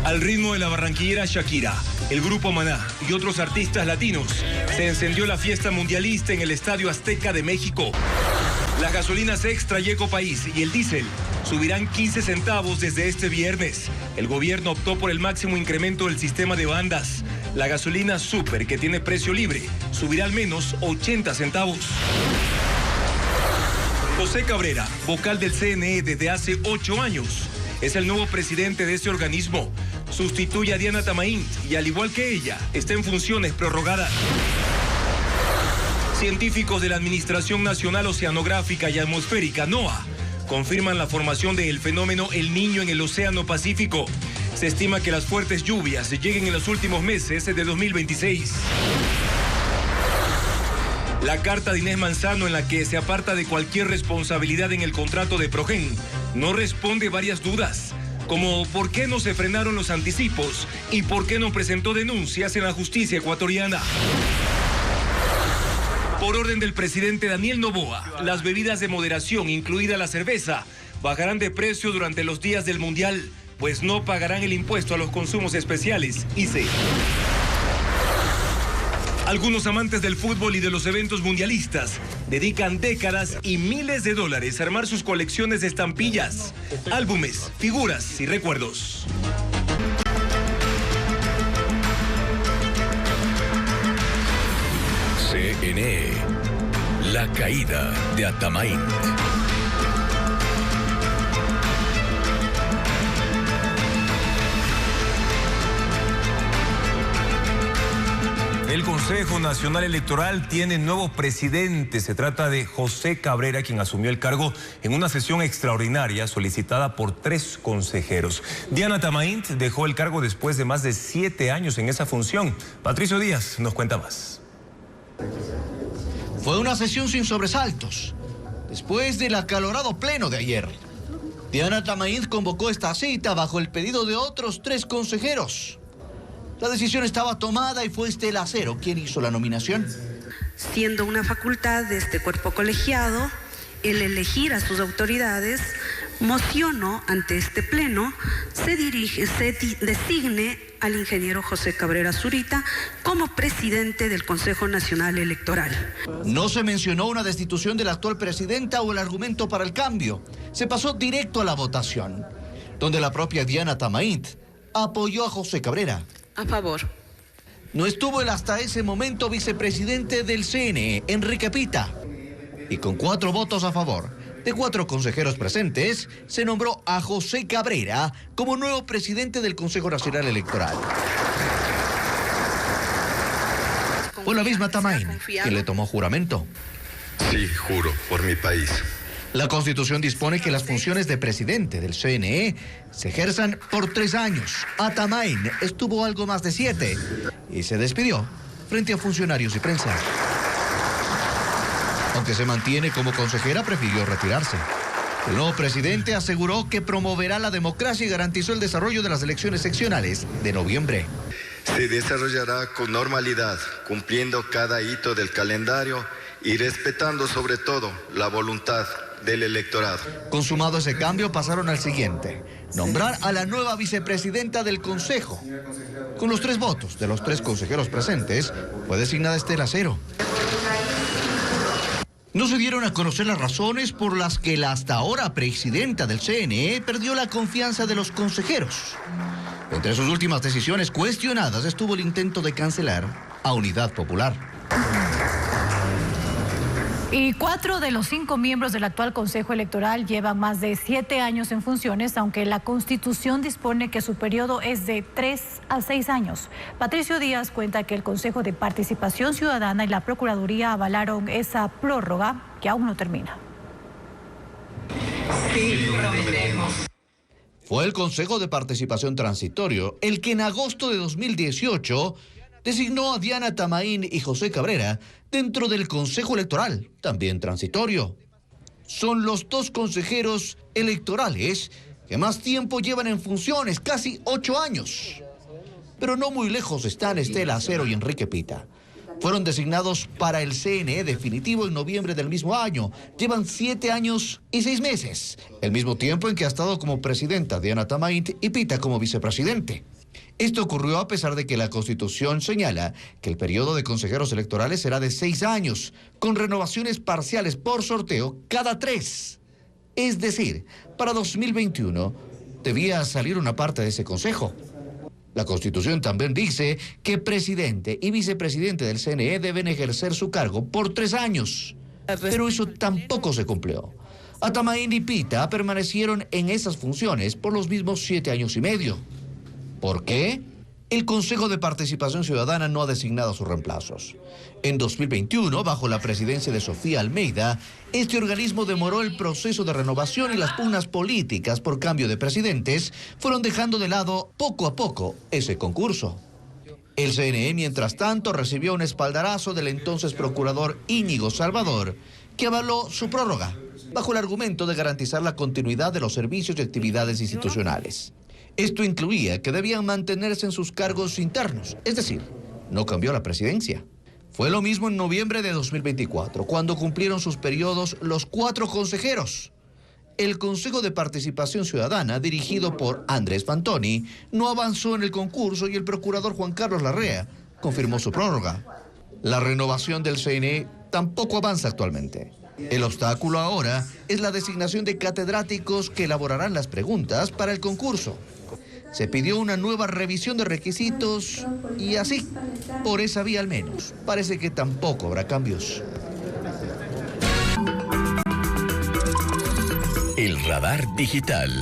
Al ritmo de la barranquillera Shakira, el grupo Maná y otros artistas latinos, se encendió la fiesta mundialista en el Estadio Azteca de México. Las gasolinas extra y Ecopaís y el diésel subirán 15 centavos desde este viernes. El gobierno optó por el máximo incremento del sistema de bandas. La gasolina Super, que tiene precio libre, subirá al menos 80 centavos. José Cabrera, vocal del CNE desde hace 8 años, es el nuevo presidente de ese organismo. Sustituye a Diana Tamaín y, al igual que ella, está en funciones prorrogadas. Científicos de la Administración Nacional Oceanográfica y Atmosférica, NOAA, confirman la formación del fenómeno El Niño en el Océano Pacífico. Se estima que las fuertes lluvias lleguen en los últimos meses de 2026. La carta de Inés Manzano, en la que se aparta de cualquier responsabilidad en el contrato de Progen, no responde varias dudas, como por qué no se frenaron los anticipos y por qué no presentó denuncias en la justicia ecuatoriana. Por orden del presidente Daniel Noboa, las bebidas de moderación, incluida la cerveza, bajarán de precio durante los días del Mundial, pues no pagarán el impuesto a los consumos especiales, ICE. Algunos amantes del fútbol y de los eventos mundialistas dedican décadas y miles de dólares a armar sus colecciones de estampillas, álbumes, figuras y recuerdos. CNE, la caída de Atamaín. El Consejo Nacional Electoral tiene nuevo presidente. Se trata de José Cabrera, quien asumió el cargo en una sesión extraordinaria solicitada por 3 consejeros. Diana Tamaín dejó el cargo después de más de 7 años en esa función. Patricio Díaz nos cuenta más. Fue una sesión sin sobresaltos. Después del acalorado pleno de ayer, Diana Tamaín convocó esta cita bajo el pedido de otros 3 consejeros. La decisión estaba tomada y fue Estela Acero quien hizo la nominación. Siendo una facultad de este cuerpo colegiado, el elegir a sus autoridades, mociono ante este pleno, se designe al ingeniero José Cabrera Zurita como presidente del Consejo Nacional Electoral. No se mencionó una destitución de la actual presidenta o el argumento para el cambio. Se pasó directo a la votación, donde la propia Diana Tamaín apoyó a José Cabrera. A favor. No estuvo el hasta ese momento vicepresidente del CNE, Enrique Pita. Y con 4 votos a favor de 4 consejeros presentes, se nombró a José Cabrera como nuevo presidente del Consejo Nacional Electoral. Fue la misma Tamaín quien le tomó juramento. Sí, juro, por mi país. La Constitución dispone que las funciones de presidente del CNE se ejerzan por 3 años. Tamaín estuvo algo más de 7 y se despidió frente a funcionarios y prensa. Aunque se mantiene como consejera, prefirió retirarse. El nuevo presidente aseguró que promoverá la democracia y garantizó el desarrollo de las elecciones seccionales de noviembre. Se desarrollará con normalidad, cumpliendo cada hito del calendario y respetando sobre todo la voluntad del electorado. Consumado ese cambio, pasaron al siguiente: nombrar a la nueva vicepresidenta del Consejo. Con los 3 votos de los 3 consejeros presentes, fue designada Estela Acero. No se dieron a conocer las razones por las que la hasta ahora presidenta del CNE perdió la confianza de los consejeros. Entre sus últimas decisiones cuestionadas estuvo el intento de cancelar a Unidad Popular. Y 4 de los 5 miembros del actual Consejo Electoral llevan más de 7 años en funciones, aunque la Constitución dispone que su periodo es de 3 a 6 años. Patricio Díaz cuenta que el Consejo de Participación Ciudadana y la Procuraduría avalaron esa prórroga que aún no termina. Sí, prometemos. Fue el Consejo de Participación Transitorio el que en agosto de 2018 designó a Diana Tamaín y José Cabrera dentro del Consejo Electoral, también transitorio. Son los 2 consejeros electorales que más tiempo llevan en funciones, casi 8 años. Pero no muy lejos están Estela Acero y Enrique Pita. Fueron designados para el CNE definitivo en noviembre del mismo año. Llevan 7 años y 6 meses, el mismo tiempo en que ha estado como presidenta Diana Tamaín y Pita como vicepresidente. Esto ocurrió a pesar de que la Constitución señala que el periodo de consejeros electorales será de 6 años, con renovaciones parciales por sorteo cada 3. Es decir, para 2021 debía salir una parte de ese consejo. La Constitución también dice que presidente y vicepresidente del CNE deben ejercer su cargo por 3 años. Pero eso tampoco se cumplió. Atamaín y Pita permanecieron en esas funciones por los mismos 7 años y medio. ¿Por qué? El Consejo de Participación Ciudadana no ha designado sus reemplazos. En 2021, bajo la presidencia de Sofía Almeida, este organismo demoró el proceso de renovación y las pugnas políticas por cambio de presidentes fueron dejando de lado poco a poco ese concurso. El CNE, mientras tanto, recibió un espaldarazo del entonces procurador Íñigo Salvador, que avaló su prórroga, bajo el argumento de garantizar la continuidad de los servicios y actividades institucionales. Esto incluía que debían mantenerse en sus cargos internos, es decir, no cambió la presidencia. Fue lo mismo en noviembre de 2024, cuando cumplieron sus periodos los 4 consejeros. El Consejo de Participación Ciudadana, dirigido por Andrés Fantoni, no avanzó en el concurso y el procurador Juan Carlos Larrea confirmó su prórroga. La renovación del CNE tampoco avanza actualmente. El obstáculo ahora es la designación de catedráticos que elaborarán las preguntas para el concurso. Se pidió una nueva revisión de requisitos y así, por esa vía al menos, parece que tampoco habrá cambios. El radar digital.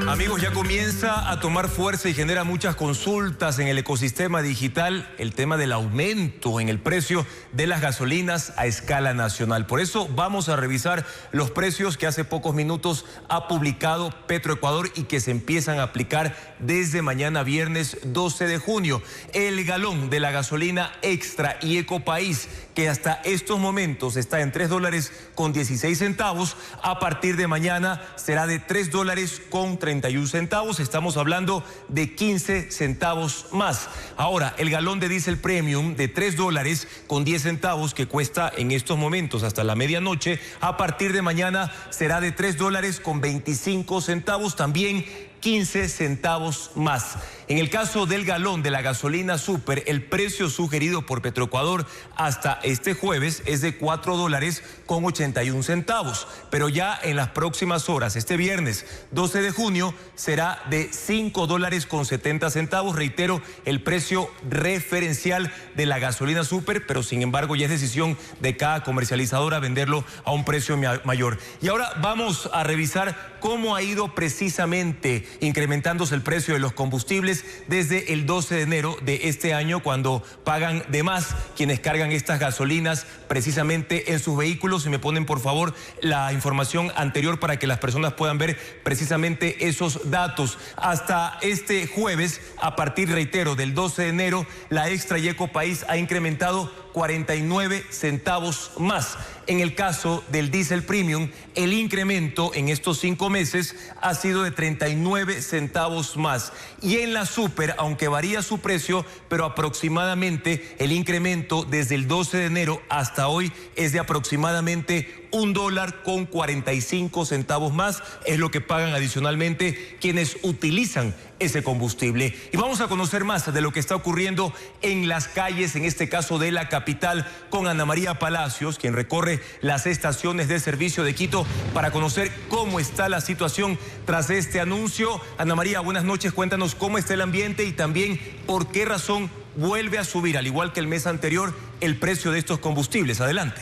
Amigos, ya comienza a tomar fuerza y genera muchas consultas en el ecosistema digital el tema del aumento en el precio de las gasolinas a escala nacional. Por eso vamos a revisar los precios que hace pocos minutos ha publicado Petroecuador y que se empiezan a aplicar desde mañana viernes 12 de junio. El galón de la gasolina extra y Ecopaís, que hasta estos momentos está en $3.16, a partir de mañana será de $3.31. Estamos hablando de 15 centavos más. Ahora, el galón de diésel premium de $3.10 que cuesta en estos momentos hasta la medianoche, a partir de mañana será de $3.25, también 15 centavos más. En el caso del galón de la gasolina super, el precio sugerido por Petroecuador hasta este jueves es de $4.81, pero ya en las próximas horas, este viernes 12 de junio, será de $5.70. Reitero, el precio referencial de la gasolina super, pero sin embargo ya es decisión de cada comercializadora venderlo a un precio mayor. Y ahora vamos a revisar cómo ha ido precisamente incrementándose el precio de los combustibles desde el 12 de enero de este año, cuando pagan de más quienes cargan estas gasolinas precisamente en sus vehículos. Y me ponen por favor la información anterior para que las personas puedan ver precisamente esos datos. Hasta este jueves, a partir, reitero, del 12 de enero, la Extra y Ecopaís ha incrementado 49 centavos más. En el caso del diésel premium, el incremento en estos 5 meses ha sido de 39 centavos más. Y en la super, aunque varía su precio, pero aproximadamente el incremento desde el 12 de enero hasta hoy es de aproximadamente $1.45 más, es lo que pagan adicionalmente quienes utilizan ese combustible. Y vamos a conocer más de lo que está ocurriendo en las calles, en este caso de la capital, con Ana María Palacios, quien recorre las estaciones de servicio de Quito para conocer cómo está la situación tras este anuncio. Ana María, buenas noches, cuéntanos cómo está el ambiente y también por qué razón vuelve a subir, al igual que el mes anterior, el precio de estos combustibles. Adelante.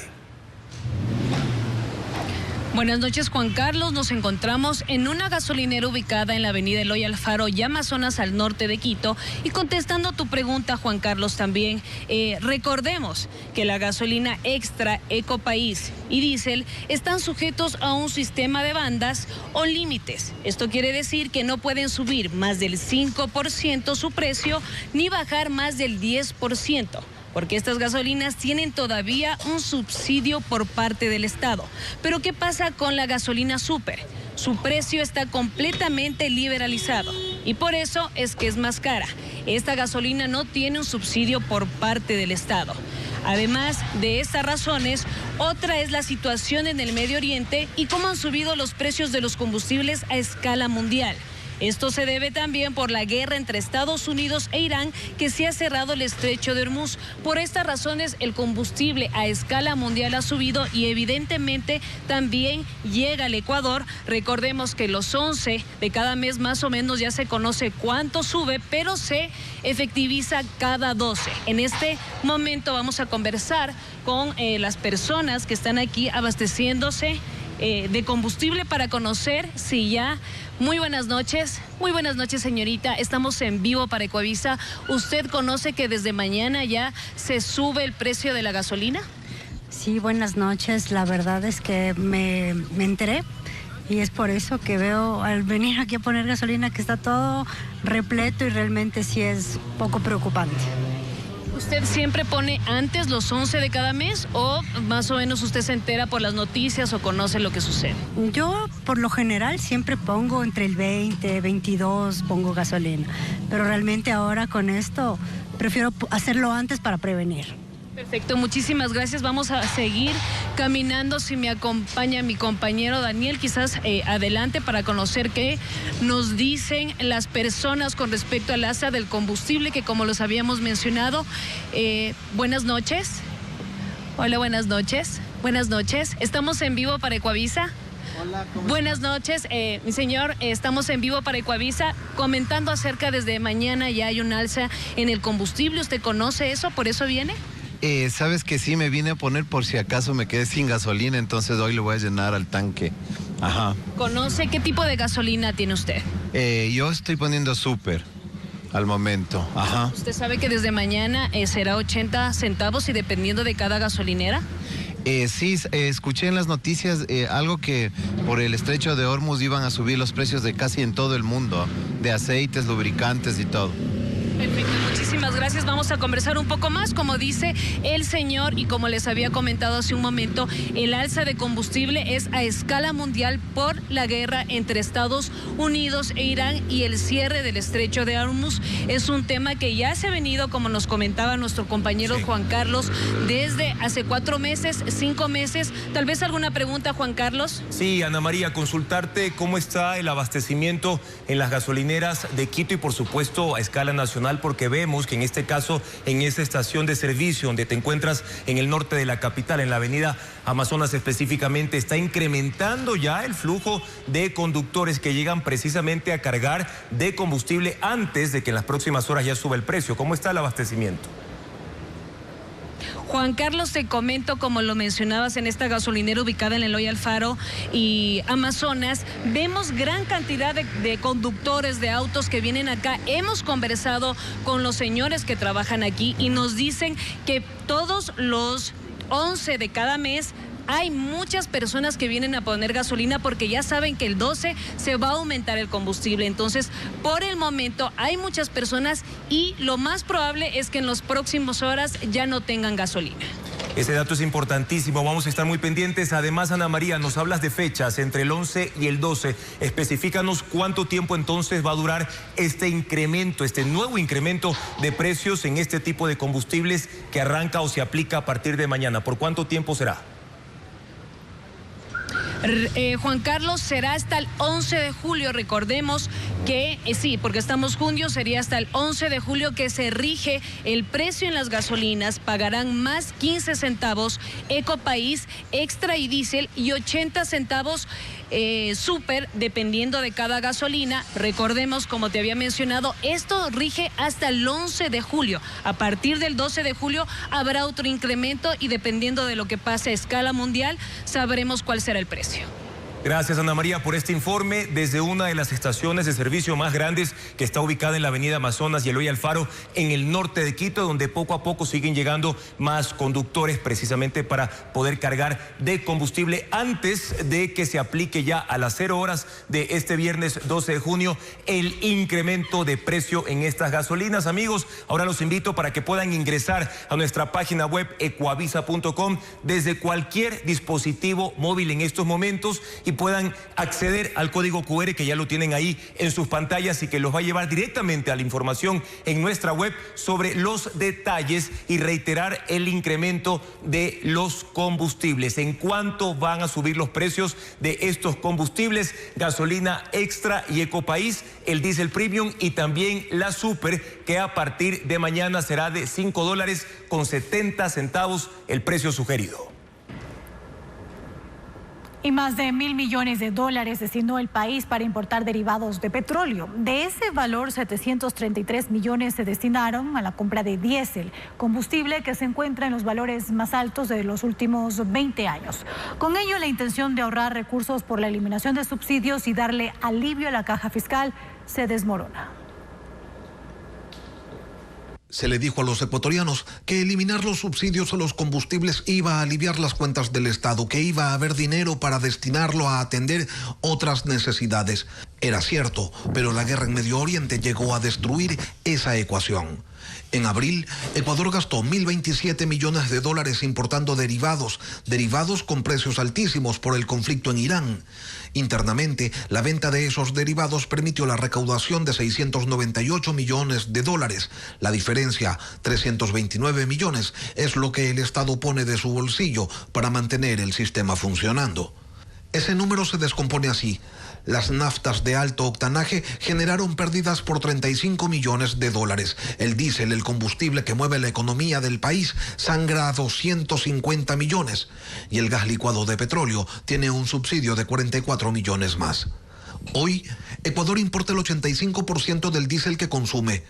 Buenas noches, Juan Carlos. Nos encontramos en una gasolinera ubicada en la avenida Eloy Alfaro y Amazonas, al norte de Quito. Y contestando tu pregunta, Juan Carlos, también recordemos que la gasolina extra, Ecopaís y diésel están sujetos a un sistema de bandas o límites. Esto quiere decir que no pueden subir más del 5% su precio ni bajar más del 10%. Porque estas gasolinas tienen todavía un subsidio por parte del Estado. Pero ¿qué pasa con la gasolina super? Su precio está completamente liberalizado y por eso es que es más cara. Esta gasolina no tiene un subsidio por parte del Estado. Además de estas razones, Otra es la situación en el Medio Oriente y cómo han subido los precios de los combustibles a escala mundial. Esto se debe también por la guerra entre Estados Unidos e Irán, que se ha cerrado el estrecho de Hormuz. Por estas razones, el combustible a escala mundial ha subido y evidentemente también llega al Ecuador. Recordemos que los 11 de cada mes más o menos ya se conoce cuánto sube, pero se efectiviza cada 12. En este momento vamos a conversar con las personas que están aquí abasteciéndose de combustible para conocer si ya... Muy buenas noches, señorita. Estamos en vivo para Ecuavisa. ¿Usted conoce que desde mañana ya se sube el precio de la gasolina? Sí, buenas noches. La verdad es que me enteré y es por eso que veo al venir aquí a poner gasolina que está todo repleto y realmente sí es poco preocupante. ¿Usted siempre pone antes los 11 de cada mes o más o menos usted se entera por las noticias o conoce lo que sucede? Yo por lo general siempre pongo entre el 20, 22, pongo gasolina, pero realmente ahora con esto prefiero hacerlo antes para prevenir. Perfecto, muchísimas gracias. Vamos a seguir caminando. Si me acompaña mi compañero Daniel, quizás adelante para conocer qué nos dicen las personas con respecto al alza del combustible, que como los habíamos mencionado. Buenas noches. Hola, buenas noches. Buenas noches. Estamos en vivo para Ecuavisa. Hola, ¿cómo Buenas noches, mi señor, estamos en vivo para Ecuavisa comentando acerca desde mañana ya hay un alza en el combustible. ¿Usted conoce eso? ¿Por eso viene? Sabes que sí, me vine a poner por si acaso me quedé sin gasolina, entonces hoy le voy a llenar al tanque. Ajá. ¿Conoce qué tipo de gasolina tiene usted? Yo estoy poniendo súper al momento. Ajá. ¿Usted sabe que desde mañana será 80 centavos y dependiendo de cada gasolinera? Sí, escuché en las noticias algo que por el estrecho de Hormuz iban a subir los precios de casi en todo el mundo, de aceites, lubricantes y todo. Perfecto, muchísimas gracias. Vamos a conversar un poco más, como dice el señor, y como les había comentado hace un momento, el alza de combustible es a escala mundial por la guerra entre Estados Unidos e Irán y el cierre del estrecho de Hormuz. Es un tema que ya se ha venido, como nos comentaba nuestro compañero Juan Carlos, desde hace 4 meses, 5 meses. Tal vez alguna pregunta, Juan Carlos. Sí, Ana María, consultarte cómo está el abastecimiento en las gasolineras de Quito y por supuesto a escala nacional, porque vemos que en este caso, en esa estación de servicio donde te encuentras en el norte de la capital, en la avenida Amazonas específicamente, está incrementando ya el flujo de conductores que llegan precisamente a cargar de combustible antes de que en las próximas horas ya suba el precio. ¿Cómo está el abastecimiento? Juan Carlos, te comento, como lo mencionabas, en esta gasolinera ubicada en Eloy Alfaro y Amazonas, vemos gran cantidad de conductores de autos que vienen acá. Hemos conversado con los señores que trabajan aquí y nos dicen que todos los 11 de cada mes hay muchas personas que vienen a poner gasolina porque ya saben que el 12 se va a aumentar el combustible. Entonces, por el momento hay muchas personas y lo más probable es que en las próximas horas ya no tengan gasolina. Ese dato es importantísimo, vamos a estar muy pendientes. Además, Ana María, nos hablas de fechas entre el 11 y el 12. Especifícanos cuánto tiempo entonces va a durar este incremento, este nuevo incremento de precios en este tipo de combustibles que arranca o se aplica a partir de mañana. ¿Por cuánto tiempo será? Juan Carlos, será hasta el 11 de julio, recordemos que sí, porque estamos junio, sería hasta el 11 de julio que se rige el precio en las gasolinas. Pagarán más 15 centavos Ecopaís, Extra y Diésel y 80 centavos Super, dependiendo de cada gasolina. Recordemos, como te había mencionado, esto rige hasta el 11 de julio. A partir del 12 de julio habrá otro incremento y dependiendo de lo que pase a escala mundial, sabremos cuál será el precio. Gracias, Ana María, por este informe desde una de las estaciones de servicio más grandes que está ubicada en la avenida Amazonas y Eloy Alfaro, en el norte de Quito, donde poco a poco siguen llegando más conductores precisamente para poder cargar de combustible antes de que se aplique ya a las 0 horas de este viernes 12 de junio el incremento de precio en estas gasolinas. Amigos, ahora los invito para que puedan ingresar a nuestra página web ecuavisa.com desde cualquier dispositivo móvil en estos momentos y y puedan acceder al código QR que ya lo tienen ahí en sus pantallas y que los va a llevar directamente a la información en nuestra web sobre los detalles y reiterar el incremento de los combustibles. En cuánto van a subir los precios de estos combustibles: gasolina extra y Ecopaís, el diésel premium y también la super, que a partir de mañana será de $5.70 el precio sugerido. Y más de $1.000 millones destinó el país para importar derivados de petróleo. De ese valor, 733 millones se destinaron a la compra de diésel, combustible que se encuentra en los valores más altos de los últimos 20 años. Con ello, la intención de ahorrar recursos por la eliminación de subsidios y darle alivio a la caja fiscal se desmorona. Se le dijo a los ecuatorianos que eliminar los subsidios a los combustibles iba a aliviar las cuentas del Estado, que iba a haber dinero para destinarlo a atender otras necesidades. Era cierto, pero la guerra en Medio Oriente llegó a destruir esa ecuación. En abril, Ecuador gastó $1.027 millones importando derivados con precios altísimos por el conflicto en Irán. Internamente, la venta de esos derivados permitió la recaudación de $698 millones. La diferencia, 329 millones, es lo que el Estado pone de su bolsillo para mantener el sistema funcionando. Ese número se descompone así. Las naftas de alto octanaje generaron pérdidas por $35 millones. El diésel, el combustible que mueve la economía del país, sangra a 250 millones. Y el gas licuado de petróleo tiene un subsidio de 44 millones más. Hoy, Ecuador importa el 85% del diésel que consume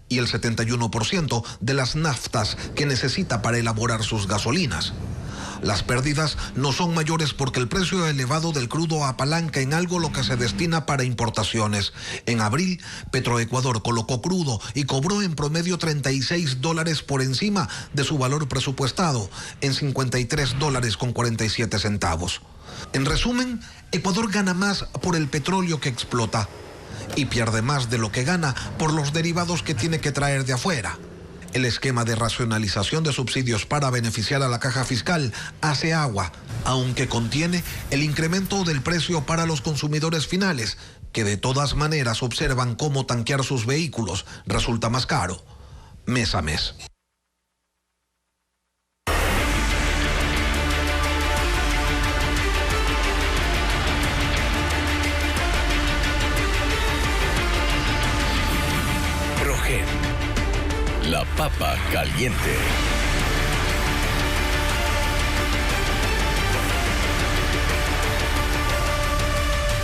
y el 71% de las naftas que necesita para elaborar sus gasolinas. Las pérdidas no son mayores porque el precio elevado del crudo apalanca en algo lo que se destina para importaciones. En abril, Petroecuador colocó crudo y cobró en promedio $36 por encima de su valor presupuestado, en $53.47. En resumen, Ecuador gana más por el petróleo que explota y pierde más de lo que gana por los derivados que tiene que traer de afuera. El esquema de racionalización de subsidios para beneficiar a la caja fiscal hace agua, aunque contiene el incremento del precio para los consumidores finales, que de todas maneras observan cómo tanquear sus vehículos resulta más caro, mes a mes. La papa caliente.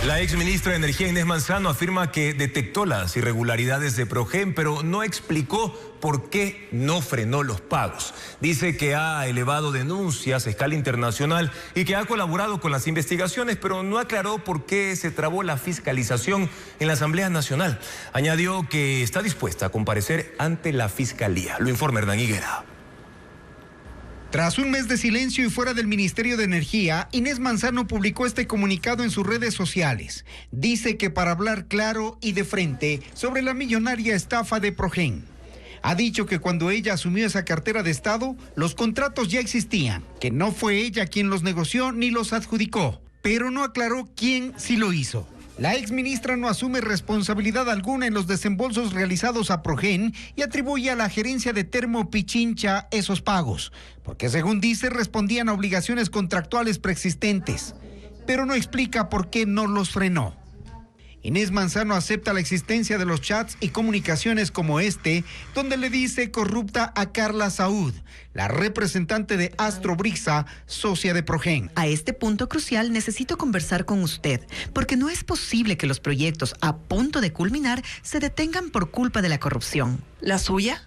La exministra de Energía, Inés Manzano, afirma que detectó las irregularidades de Progen, pero no explicó por qué no frenó los pagos. Dice que ha elevado denuncias a escala internacional y que ha colaborado con las investigaciones, pero no aclaró por qué se trabó la fiscalización en la Asamblea Nacional. Añadió que está dispuesta a comparecer ante la Fiscalía. Lo informa Hernán Higuera. Tras un mes de silencio y fuera del Ministerio de Energía, Inés Manzano publicó este comunicado en sus redes sociales. Dice que para hablar claro y de frente sobre la millonaria estafa de Progen. Ha dicho que cuando ella asumió esa cartera de Estado, los contratos ya existían, que no fue ella quien los negoció ni los adjudicó, pero no aclaró quién sí lo hizo. La exministra no asume responsabilidad alguna en los desembolsos realizados a Progen y atribuye a la gerencia de Termo Pichincha esos pagos, porque según dice respondían a obligaciones contractuales preexistentes, pero no explica por qué no los frenó. Inés Manzano acepta la existencia de los chats y comunicaciones como este, donde le dice corrupta a Carla Saúd, la representante de Astrobrixa, socia de Progen. A este punto crucial necesito conversar con usted, porque no es posible que los proyectos a punto de culminar se detengan por culpa de la corrupción. ¿La suya?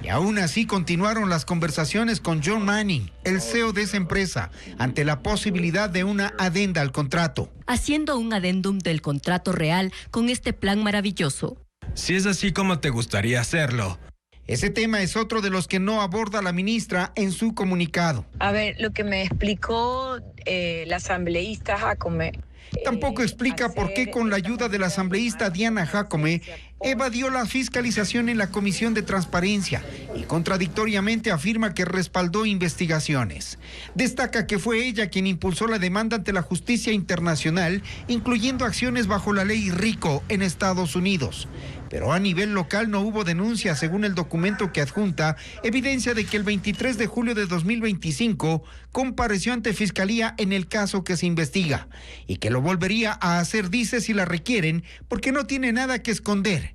Y aún así continuaron las conversaciones con John Manning, el CEO de esa empresa, ante la posibilidad de una adenda al contrato. Haciendo un adendum del contrato real con este plan maravilloso. Si es así como te gustaría hacerlo. Ese tema es otro de los que no aborda la ministra en su comunicado. A ver, lo que me explicó la asambleísta Jacome. Tampoco explica por qué, con la ayuda de la asambleísta Diana Jacome, evadió la fiscalización en la Comisión de Transparencia y contradictoriamente afirma que respaldó investigaciones. Destaca que fue ella quien impulsó la demanda ante la justicia internacional, incluyendo acciones bajo la ley RICO en Estados Unidos. Pero a nivel local no hubo denuncia, según el documento que adjunta, evidencia de que el 23 de julio de 2025 compareció ante Fiscalía en el caso que se investiga y que lo volvería a hacer, dice, si la requieren, porque no tiene nada que esconder.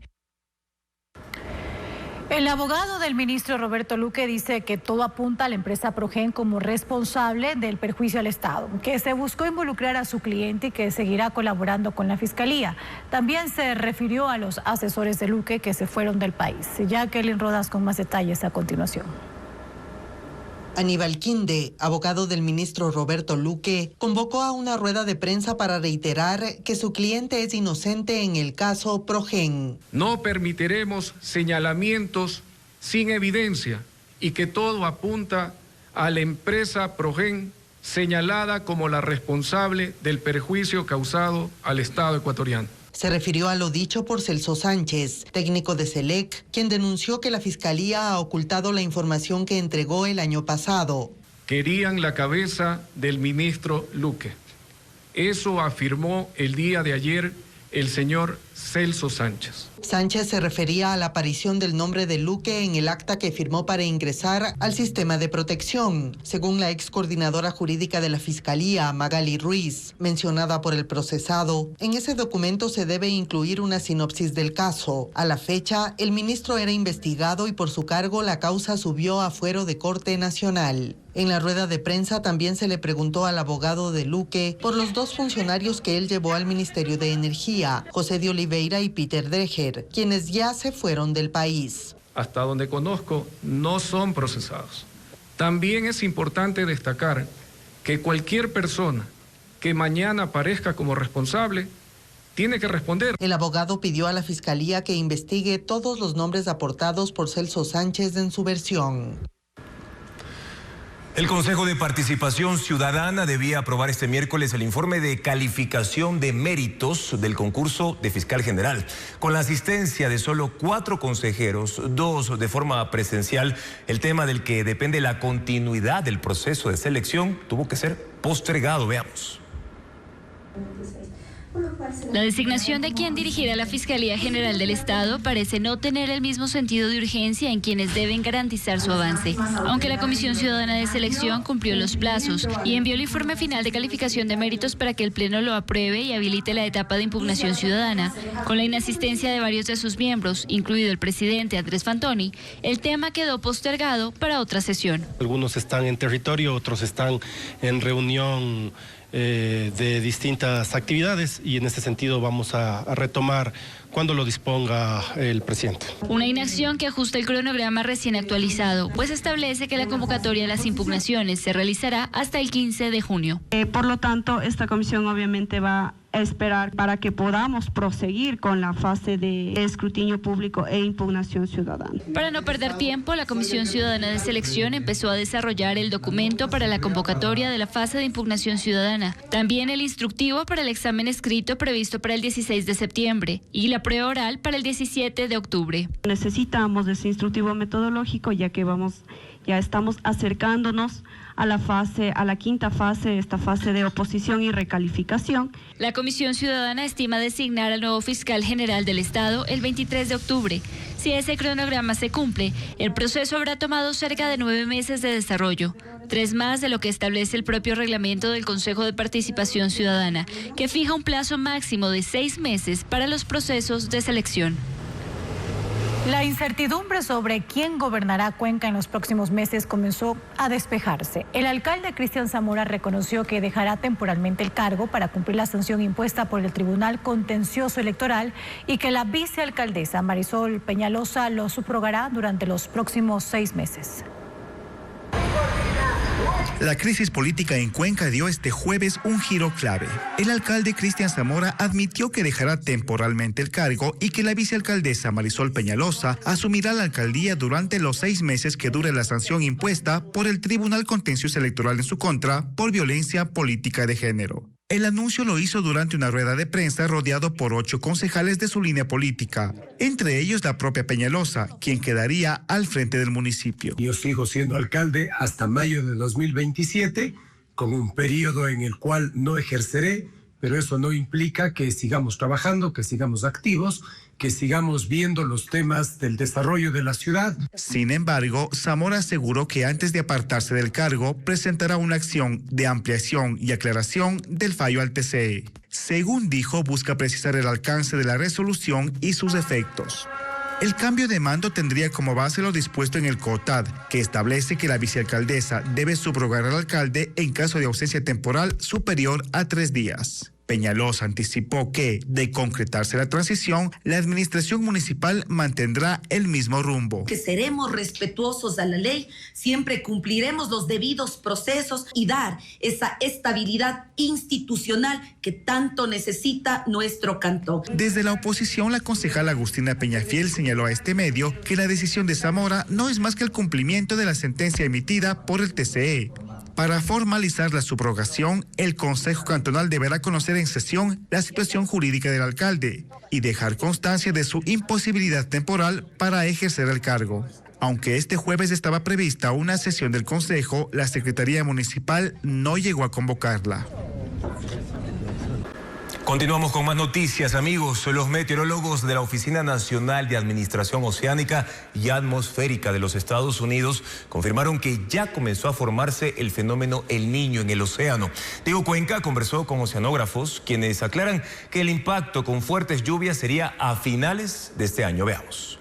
El abogado del ministro Roberto Luque dice que todo apunta a la empresa Progen como responsable del perjuicio al Estado, que se buscó involucrar a su cliente y que seguirá colaborando con la Fiscalía. También se refirió a los asesores de Luque que se fueron del país. Jacqueline Rodas con más detalles a continuación. Aníbal Quinde, abogado del ministro Roberto Luque, convocó a una rueda de prensa para reiterar que su cliente es inocente en el caso Progen. No permitiremos señalamientos sin evidencia y que todo apunta a la empresa Progen señalada como la responsable del perjuicio causado al Estado ecuatoriano. Se refirió a lo dicho por Celso Sánchez, técnico de SELEC, quien denunció que la Fiscalía ha ocultado la información que entregó el año pasado. Querían la cabeza del ministro Luque. Eso afirmó el día de ayer el señor Celso Sánchez. Sánchez se refería a la aparición del nombre de Luque en el acta que firmó para ingresar al sistema de protección. Según la ex coordinadora jurídica de la Fiscalía, Magali Ruiz, mencionada por el procesado, en ese documento se debe incluir una sinopsis del caso. A la fecha, el ministro era investigado y por su cargo la causa subió a fuero de Corte Nacional. En la rueda de prensa también se le preguntó al abogado de Luque por los dos funcionarios que él llevó al Ministerio de Energía, José de Oliveira y Peter Dreher, quienes ya se fueron del país. Hasta donde conozco, no son procesados. También es importante destacar que cualquier persona que mañana aparezca como responsable tiene que responder. El abogado pidió a la Fiscalía que investigue todos los nombres aportados por Celso Sánchez en su versión. El Consejo de Participación Ciudadana debía aprobar este miércoles el informe de calificación de méritos del concurso de fiscal general. Con la asistencia de solo 4 consejeros, 2 de forma presencial, el tema del que depende la continuidad del proceso de selección tuvo que ser postergado. Veamos. La designación de quien dirigirá la Fiscalía General del Estado parece no tener el mismo sentido de urgencia en quienes deben garantizar su avance. Aunque la Comisión Ciudadana de Selección cumplió los plazos y envió el informe final de calificación de méritos para que el Pleno lo apruebe y habilite la etapa de impugnación ciudadana, con la inasistencia de varios de sus miembros, incluido el presidente Andrés Fantoni, el tema quedó postergado para otra sesión. Algunos están en territorio, otros están en reunión de distintas actividades y en este sentido vamos a retomar cuando lo disponga el presidente. Una inacción que ajusta el cronograma recién actualizado, pues establece que la convocatoria de las impugnaciones se realizará hasta el 15 de junio. Por lo tanto, esta comisión obviamente va a esperar para que podamos proseguir con la fase de escrutinio público e impugnación ciudadana. Para no perder tiempo, la Comisión Ciudadana de Selección empezó a desarrollar el documento para la convocatoria de la fase de impugnación ciudadana, también el instructivo para el examen escrito previsto para el 16 de septiembre y la prueba oral para el 17 de octubre. Necesitamos ese instructivo metodológico ya que ya estamos acercándonos a la quinta fase, esta fase de oposición y recalificación. La Comisión Ciudadana estima designar al nuevo fiscal general del Estado el 23 de octubre. Si ese cronograma se cumple, el proceso habrá tomado cerca de 9 meses de desarrollo, 3 más de lo que establece el propio reglamento del Consejo de Participación Ciudadana, que fija un plazo máximo de 6 meses para los procesos de selección. La incertidumbre sobre quién gobernará Cuenca en los próximos meses comenzó a despejarse. El alcalde Cristian Zamora reconoció que dejará temporalmente el cargo para cumplir la sanción impuesta por el Tribunal Contencioso Electoral y que la vicealcaldesa Marisol Peñalosa lo subrogará durante los próximos 6 meses. La crisis política en Cuenca dio este jueves un giro clave. El alcalde Cristian Zamora admitió que dejará temporalmente el cargo y que la vicealcaldesa Marisol Peñalosa asumirá la alcaldía durante los 6 meses que dure la sanción impuesta por el Tribunal Contencioso Electoral en su contra por violencia política de género. El anuncio lo hizo durante una rueda de prensa rodeado por 8 concejales de su línea política, entre ellos la propia Peñalosa, quien quedaría al frente del municipio. Yo sigo siendo alcalde hasta mayo de 2027, con un periodo en el cual no ejerceré, pero eso no implica que sigamos trabajando, que sigamos activos, que sigamos viendo los temas del desarrollo de la ciudad. Sin embargo, Zamora aseguró que antes de apartarse del cargo, presentará una acción de ampliación y aclaración del fallo al TCE. Según dijo, busca precisar el alcance de la resolución y sus efectos. El cambio de mando tendría como base lo dispuesto en el COTAD, que establece que la vicealcaldesa debe subrogar al alcalde en caso de ausencia temporal superior a 3 días. Peñalosa anticipó que, de concretarse la transición, la administración municipal mantendrá el mismo rumbo. Que seremos respetuosos a la ley, siempre cumpliremos los debidos procesos y dar esa estabilidad institucional que tanto necesita nuestro cantón. Desde la oposición, la concejala Agustina Peñafiel señaló a este medio que la decisión de Zamora no es más que el cumplimiento de la sentencia emitida por el TCE. Para formalizar la subrogación, el Consejo Cantonal deberá conocer en sesión la situación jurídica del alcalde y dejar constancia de su imposibilidad temporal para ejercer el cargo. Aunque este jueves estaba prevista una sesión del Consejo, la Secretaría Municipal no llegó a convocarla. Continuamos con más noticias, amigos. Los meteorólogos de la Oficina Nacional de Administración Oceánica y Atmosférica de los Estados Unidos confirmaron que ya comenzó a formarse el fenómeno El Niño en el océano. Diego Cuenca conversó con oceanógrafos, quienes aclaran que el impacto con fuertes lluvias sería a finales de este año. Veamos.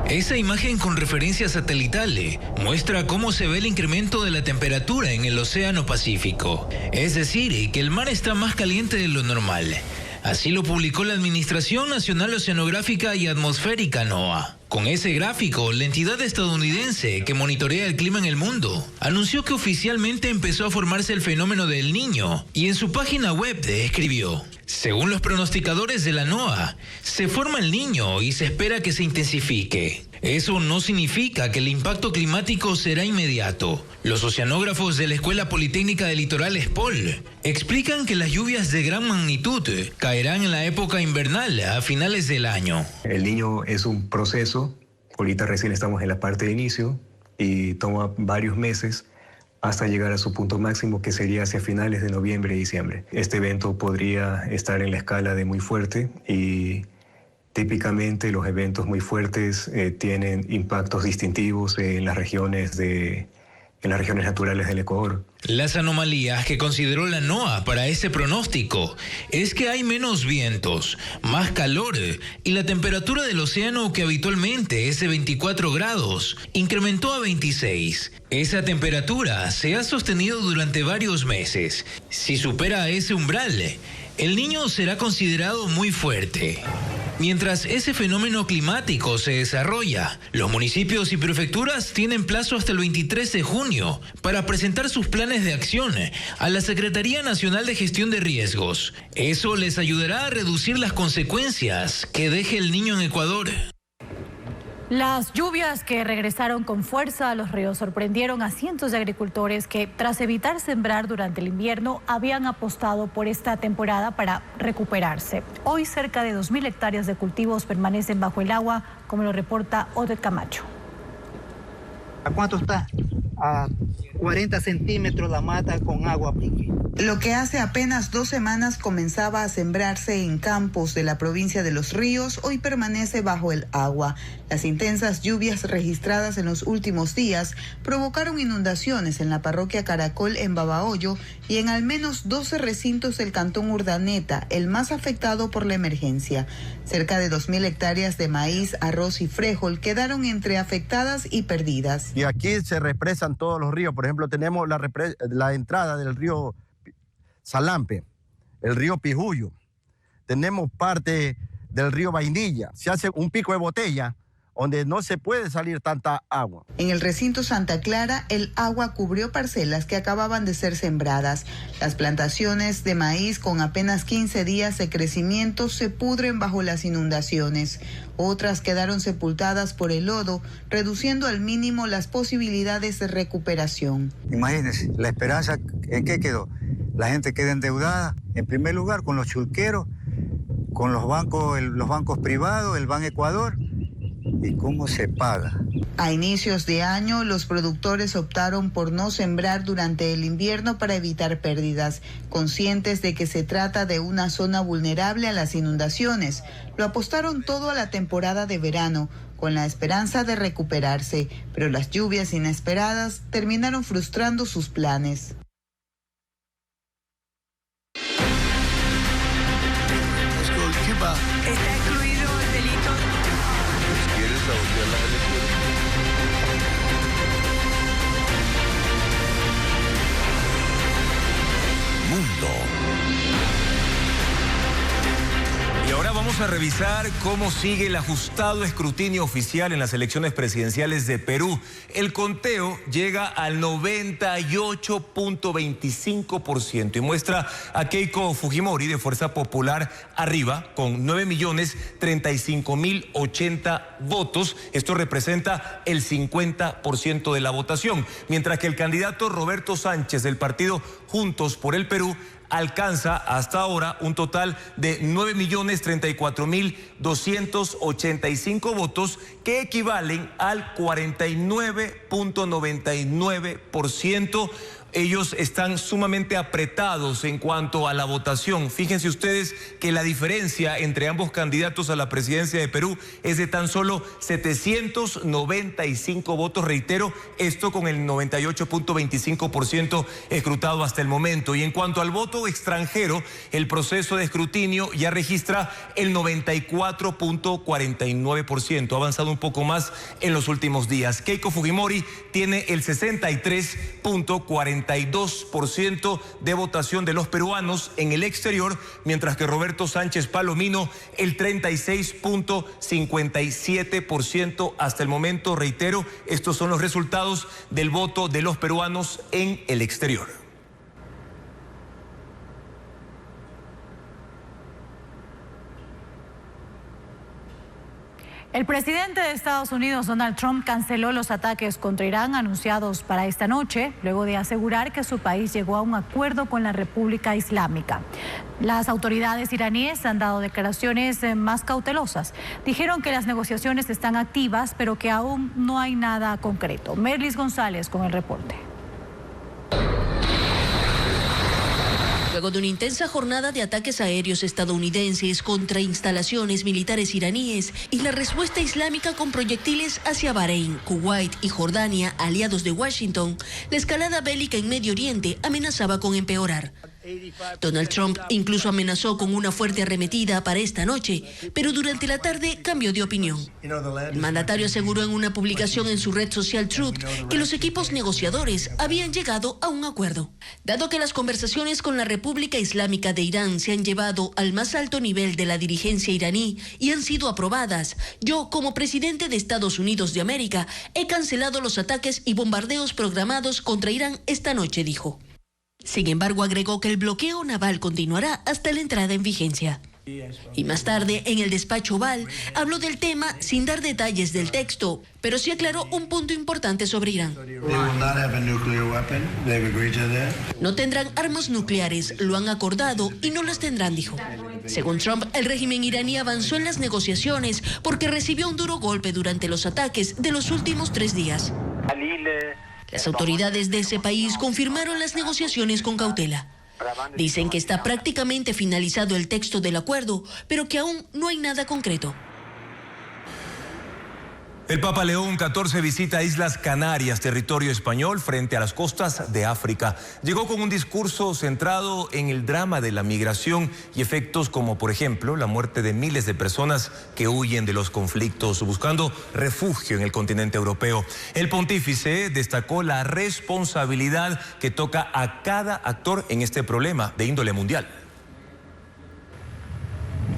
Esa imagen con referencia satelital muestra cómo se ve el incremento de la temperatura en el Océano Pacífico. Es decir, que el mar está más caliente de lo normal. Así lo publicó la Administración Nacional Oceanográfica y Atmosférica, NOAA. Con ese gráfico, la entidad estadounidense que monitorea el clima en el mundo anunció que oficialmente empezó a formarse el fenómeno del Niño y en su página web escribió: según los pronosticadores de la NOAA, se forma el Niño y se espera que se intensifique. Eso no significa que el impacto climático será inmediato. Los oceanógrafos de la Escuela Politécnica del Litoral ESPOL explican que las lluvias de gran magnitud caerán en la época invernal a finales del año. El Niño es un proceso, ahorita recién estamos en la parte de inicio y toma varios meses hasta llegar a su punto máximo, que sería hacia finales de noviembre y diciembre. Este evento podría estar en la escala de muy fuerte y típicamente los eventos muy fuertes tienen impactos distintivos en las regiones naturales del Ecuador. Las anomalías que consideró la NOAA para este pronóstico es que hay menos vientos, más calor y la temperatura del océano, que habitualmente es de 24 grados, incrementó a 26. Esa temperatura se ha sostenido durante varios meses. Si supera ese umbral, el Niño será considerado muy fuerte. Mientras ese fenómeno climático se desarrolla, los municipios y prefecturas tienen plazo hasta el 23 de junio para presentar sus planes de acción a la Secretaría Nacional de Gestión de Riesgos. Eso les ayudará a reducir las consecuencias que deje el Niño en Ecuador. Las lluvias que regresaron con fuerza a los ríos sorprendieron a cientos de agricultores que, tras evitar sembrar durante el invierno, habían apostado por esta temporada para recuperarse. Hoy cerca de 2.000 hectáreas de cultivos permanecen bajo el agua, como lo reporta Odette Camacho. ¿A cuánto está? A 40 centímetros la mata con agua pique. Lo que hace apenas 2 semanas comenzaba a sembrarse en campos de la provincia de Los Ríos, hoy permanece bajo el agua. Las intensas lluvias registradas en los últimos días provocaron inundaciones en la parroquia Caracol en Babahoyo y en al menos 12 recintos del cantón Urdaneta, el más afectado por la emergencia. Cerca de 2.000 hectáreas de maíz, arroz y frijol quedaron entre afectadas y perdidas. Y aquí se represan todos los ríos. Por ejemplo, tenemos la entrada del río Salampe, el río Pijuyo. Tenemos parte del río Vainilla. Se hace un pico de botella donde no se puede salir tanta agua. En el recinto Santa Clara, el agua cubrió parcelas que acababan de ser sembradas. Las plantaciones de maíz con apenas 15 días de crecimiento se pudren bajo las inundaciones. Otras quedaron sepultadas por el lodo, reduciendo al mínimo las posibilidades de recuperación. Imagínense, la esperanza, ¿en qué quedó? La gente queda endeudada, en primer lugar, con los chulqueros, con los bancos privados, el Ban Ecuador. ¿Y cómo se paga? A inicios de año, los productores optaron por no sembrar durante el invierno para evitar pérdidas, conscientes de que se trata de una zona vulnerable a las inundaciones. Lo apostaron todo a la temporada de verano, con la esperanza de recuperarse, pero las lluvias inesperadas terminaron frustrando sus planes. Está excluido el delito. ¿Quieres sabotear las elecciones? Mundo. Y ahora vamos a revisar cómo sigue el ajustado escrutinio oficial en las elecciones presidenciales de Perú. El conteo llega al 98.25% y muestra a Keiko Fujimori de Fuerza Popular arriba con 9.035.080 votos. Esto representa el 50% de la votación, mientras que el candidato Roberto Sánchez del partido Juntos por el Perú alcanza hasta ahora un total de 9.034.285 votos, que equivalen al 49.99%. Ellos están sumamente apretados en cuanto a la votación. Fíjense ustedes que la diferencia entre ambos candidatos a la presidencia de Perú es de tan solo 795 votos, reitero, esto con el 98.25% escrutado hasta el momento. Y en cuanto al voto extranjero, el proceso de escrutinio ya registra el 94.49%, ha avanzado un poco más en los últimos días. Keiko Fujimori tiene el 63.42% de votación de los peruanos en el exterior, mientras que Roberto Sánchez Palomino el 36.57% hasta el momento. Reitero, estos son los resultados del voto de los peruanos en el exterior. El presidente de Estados Unidos, Donald Trump, canceló los ataques contra Irán anunciados para esta noche, luego de asegurar que su país llegó a un acuerdo con la República Islámica. Las autoridades iraníes han dado declaraciones más cautelosas. Dijeron que las negociaciones están activas, pero que aún no hay nada concreto. Merlis González con el reporte. Luego de una intensa jornada de ataques aéreos estadounidenses contra instalaciones militares iraníes y la respuesta islámica con proyectiles hacia Bahrein, Kuwait y Jordania, aliados de Washington, la escalada bélica en Medio Oriente amenazaba con empeorar. Donald Trump incluso amenazó con una fuerte arremetida para esta noche, pero durante la tarde cambió de opinión. El mandatario aseguró en una publicación en su red social Truth que los equipos negociadores habían llegado a un acuerdo. Dado que las conversaciones con la República Islámica de Irán se han llevado al más alto nivel de la dirigencia iraní y han sido aprobadas, yo, como presidente de Estados Unidos de América, he cancelado los ataques y bombardeos programados contra Irán esta noche, dijo. Sin embargo, agregó que el bloqueo naval continuará hasta la entrada en vigencia. Y más tarde, en el despacho Oval, habló del tema sin dar detalles del texto, pero sí aclaró un punto importante sobre Irán. No tendrán armas nucleares, lo han acordado y no las tendrán, dijo. Según Trump, el régimen iraní avanzó en las negociaciones porque recibió un duro golpe durante los ataques de los últimos 3 días. Las autoridades de ese país confirmaron las negociaciones con cautela. Dicen que está prácticamente finalizado el texto del acuerdo, pero que aún no hay nada concreto. El Papa León XIV visita Islas Canarias, territorio español, frente a las costas de África. Llegó con un discurso centrado en el drama de la migración y efectos como, por ejemplo, la muerte de miles de personas que huyen de los conflictos buscando refugio en el continente europeo. El pontífice destacó la responsabilidad que toca a cada actor en este problema de índole mundial.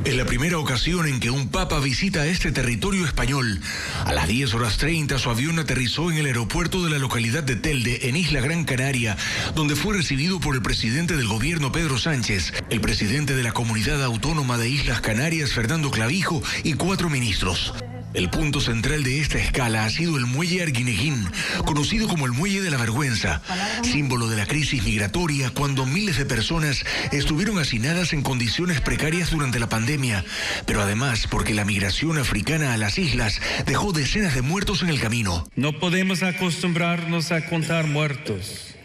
Es la primera ocasión en que un papa visita este territorio español. A las 10:30 su avión aterrizó en el aeropuerto de la localidad de Telde, en Isla Gran Canaria, donde fue recibido por el presidente del gobierno, Pedro Sánchez, el presidente de la Comunidad Autónoma de Islas Canarias, Fernando Clavijo, y 4 ministros. El punto central de esta escala ha sido el muelle Arguineguín, conocido como el muelle de la vergüenza, símbolo de la crisis migratoria cuando miles de personas estuvieron hacinadas en condiciones precarias durante la pandemia, pero además porque la migración africana a las islas dejó decenas de muertos en el camino. No podemos acostumbrarnos a contar muertos.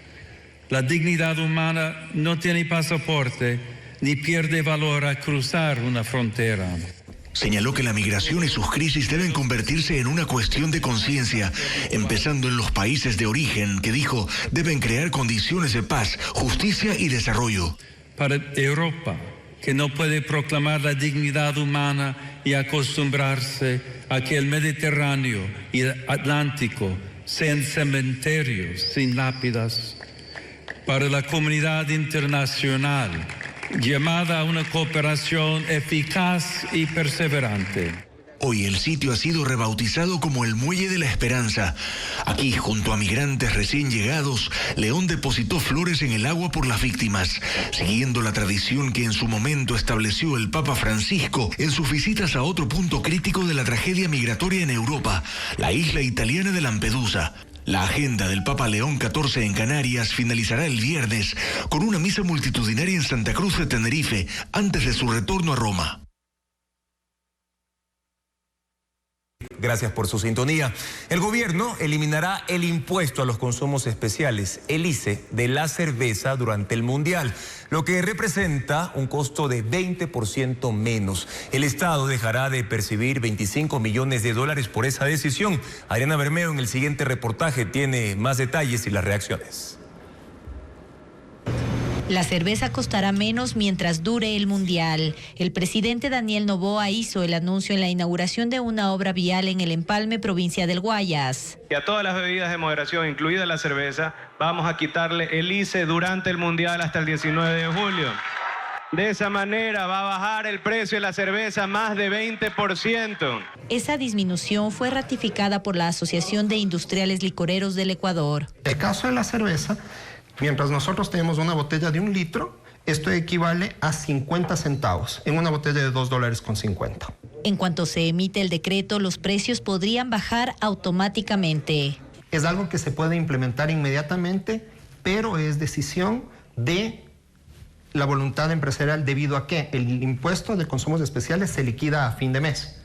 La dignidad humana no tiene pasaporte ni pierde valor a cruzar una frontera. Señaló que la migración y sus crisis deben convertirse en una cuestión de conciencia, empezando en los países de origen, que dijo deben crear condiciones de paz, justicia y desarrollo. Para Europa, que no puede proclamar la dignidad humana y acostumbrarse a que el Mediterráneo y el Atlántico sean cementerios sin lápidas. Para la comunidad internacional, llamada a una cooperación eficaz y perseverante. Hoy el sitio ha sido rebautizado como el Muelle de la Esperanza. Aquí, junto a migrantes recién llegados, León depositó flores en el agua por las víctimas, siguiendo la tradición que en su momento estableció el Papa Francisco en sus visitas a otro punto crítico de la tragedia migratoria en Europa, la isla italiana de Lampedusa. La agenda del Papa León XIV en Canarias finalizará el viernes con una misa multitudinaria en Santa Cruz de Tenerife antes de su retorno a Roma. Gracias por su sintonía. El gobierno eliminará el impuesto a los consumos especiales, el ICE, de la cerveza durante el Mundial, lo que representa un costo de 20% menos. El Estado dejará de percibir $25 millones por esa decisión. Adriana Bermeo en el siguiente reportaje tiene más detalles y las reacciones. La cerveza costará menos mientras dure el Mundial. El presidente Daniel Noboa hizo el anuncio en la inauguración de una obra vial en el Empalme, provincia del Guayas. Y a todas las bebidas de moderación, incluida la cerveza, vamos a quitarle el ICE durante el Mundial hasta el 19 de julio. De esa manera va a bajar el precio de la cerveza más de 20%. Esa disminución fue ratificada por la Asociación de Industriales Licoreros del Ecuador. El caso de la cerveza, mientras nosotros tenemos una botella de 1 litro, esto equivale a 50 centavos en una botella de $2.50. En cuanto se emite el decreto, los precios podrían bajar automáticamente. Es algo que se puede implementar inmediatamente, pero es decisión de la voluntad empresarial debido a que el impuesto de consumos especiales se liquida a fin de mes,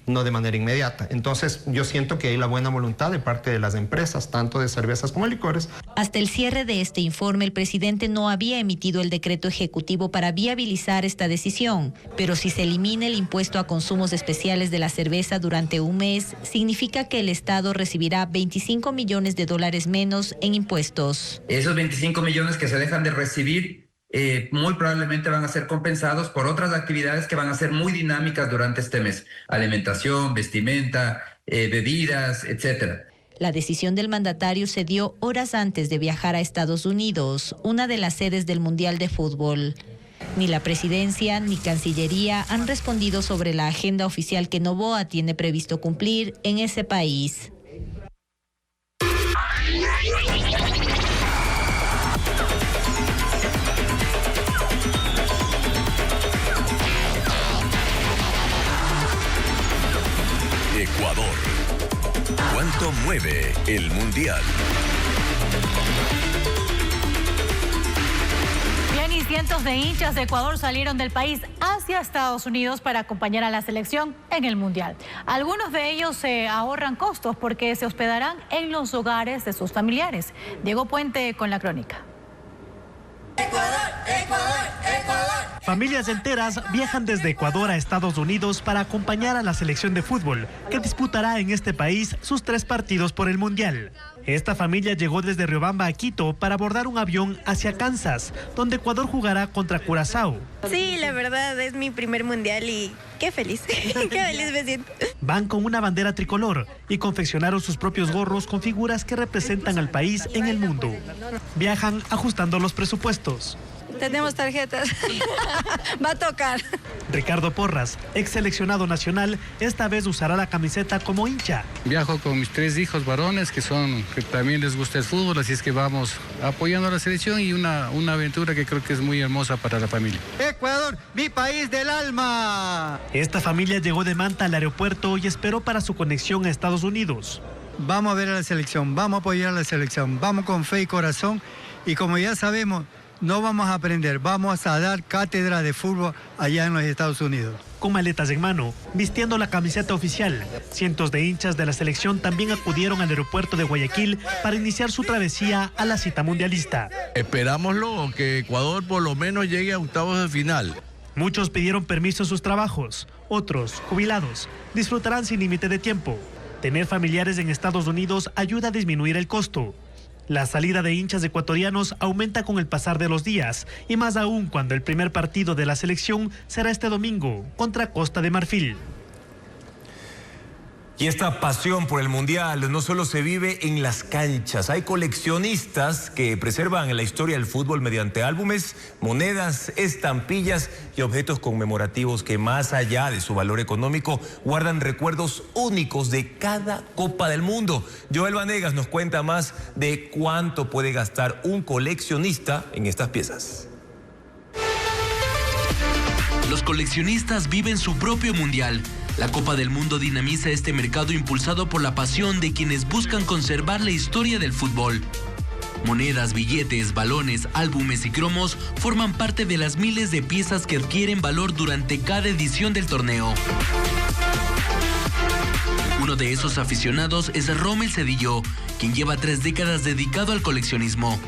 no de manera inmediata. Entonces, yo siento que hay la buena voluntad de parte de las empresas, tanto de cervezas como licores. Hasta el cierre de este informe, el presidente no había emitido el decreto ejecutivo para viabilizar esta decisión. Pero si se elimina el impuesto a consumos especiales de la cerveza durante un mes, significa que el Estado recibirá $25 millones menos en impuestos. Esos 25 millones que se dejan de recibir muy probablemente van a ser compensados por otras actividades que van a ser muy dinámicas durante este mes. Alimentación, vestimenta, bebidas, etc. La decisión del mandatario se dio horas antes de viajar a Estados Unidos, una de las sedes del Mundial de Fútbol. Ni la presidencia ni Cancillería han respondido sobre la agenda oficial que Noboa tiene previsto cumplir en ese país. Ecuador. ¿Cuánto mueve el Mundial? Bien, y cientos de hinchas de Ecuador salieron del país hacia Estados Unidos para acompañar a la selección en el Mundial. Algunos de ellos se ahorran costos porque se hospedarán en los hogares de sus familiares. Diego Puente con la crónica. Ecuador, Ecuador, Ecuador. Familias enteras viajan desde Ecuador a Estados Unidos para acompañar a la selección de fútbol, que disputará en este país sus 3 partidos por el Mundial. Esta familia llegó desde Riobamba a Quito para abordar un avión hacia Kansas, donde Ecuador jugará contra Curazao. Sí, la verdad es mi primer Mundial y qué feliz, qué feliz me siento. Van con una bandera tricolor y confeccionaron sus propios gorros con figuras que representan al país en el mundo. Viajan ajustando los presupuestos. Tenemos tarjetas. Va a tocar. Ricardo Porras, ex seleccionado nacional, esta vez usará la camiseta como hincha. Viajo con mis 3 hijos varones que también les gusta el fútbol, así es que vamos apoyando a la selección y una aventura que creo que es muy hermosa para la familia. Ecuador, mi país del alma. Esta familia llegó de Manta al aeropuerto y esperó para su conexión a Estados Unidos. Vamos a ver a la selección, vamos a apoyar a la selección, vamos con fe y corazón y como ya sabemos, no vamos a aprender, vamos a dar cátedra de fútbol allá en los Estados Unidos. Con maletas en mano, vistiendo la camiseta oficial, cientos de hinchas de la selección también acudieron al aeropuerto de Guayaquil para iniciar su travesía a la cita mundialista. Esperámoslo, que Ecuador por lo menos llegue a octavos de final. Muchos pidieron permiso en sus trabajos, otros, jubilados, disfrutarán sin límite de tiempo. Tener familiares en Estados Unidos ayuda a disminuir el costo. La salida de hinchas ecuatorianos aumenta con el pasar de los días, y más aún cuando el primer partido de la selección será este domingo contra Costa de Marfil. Y esta pasión por el Mundial no solo se vive en las canchas. Hay coleccionistas que preservan la historia del fútbol mediante álbumes, monedas, estampillas y objetos conmemorativos que, más allá de su valor económico, guardan recuerdos únicos de cada Copa del Mundo. Joel Vanegas nos cuenta más de cuánto puede gastar un coleccionista en estas piezas. Los coleccionistas viven su propio Mundial. La Copa del Mundo dinamiza este mercado impulsado por la pasión de quienes buscan conservar la historia del fútbol. Monedas, billetes, balones, álbumes y cromos forman parte de las miles de piezas que adquieren valor durante cada edición del torneo. Uno de esos aficionados es Rommel Cedillo, quien lleva 3 décadas dedicado al coleccionismo.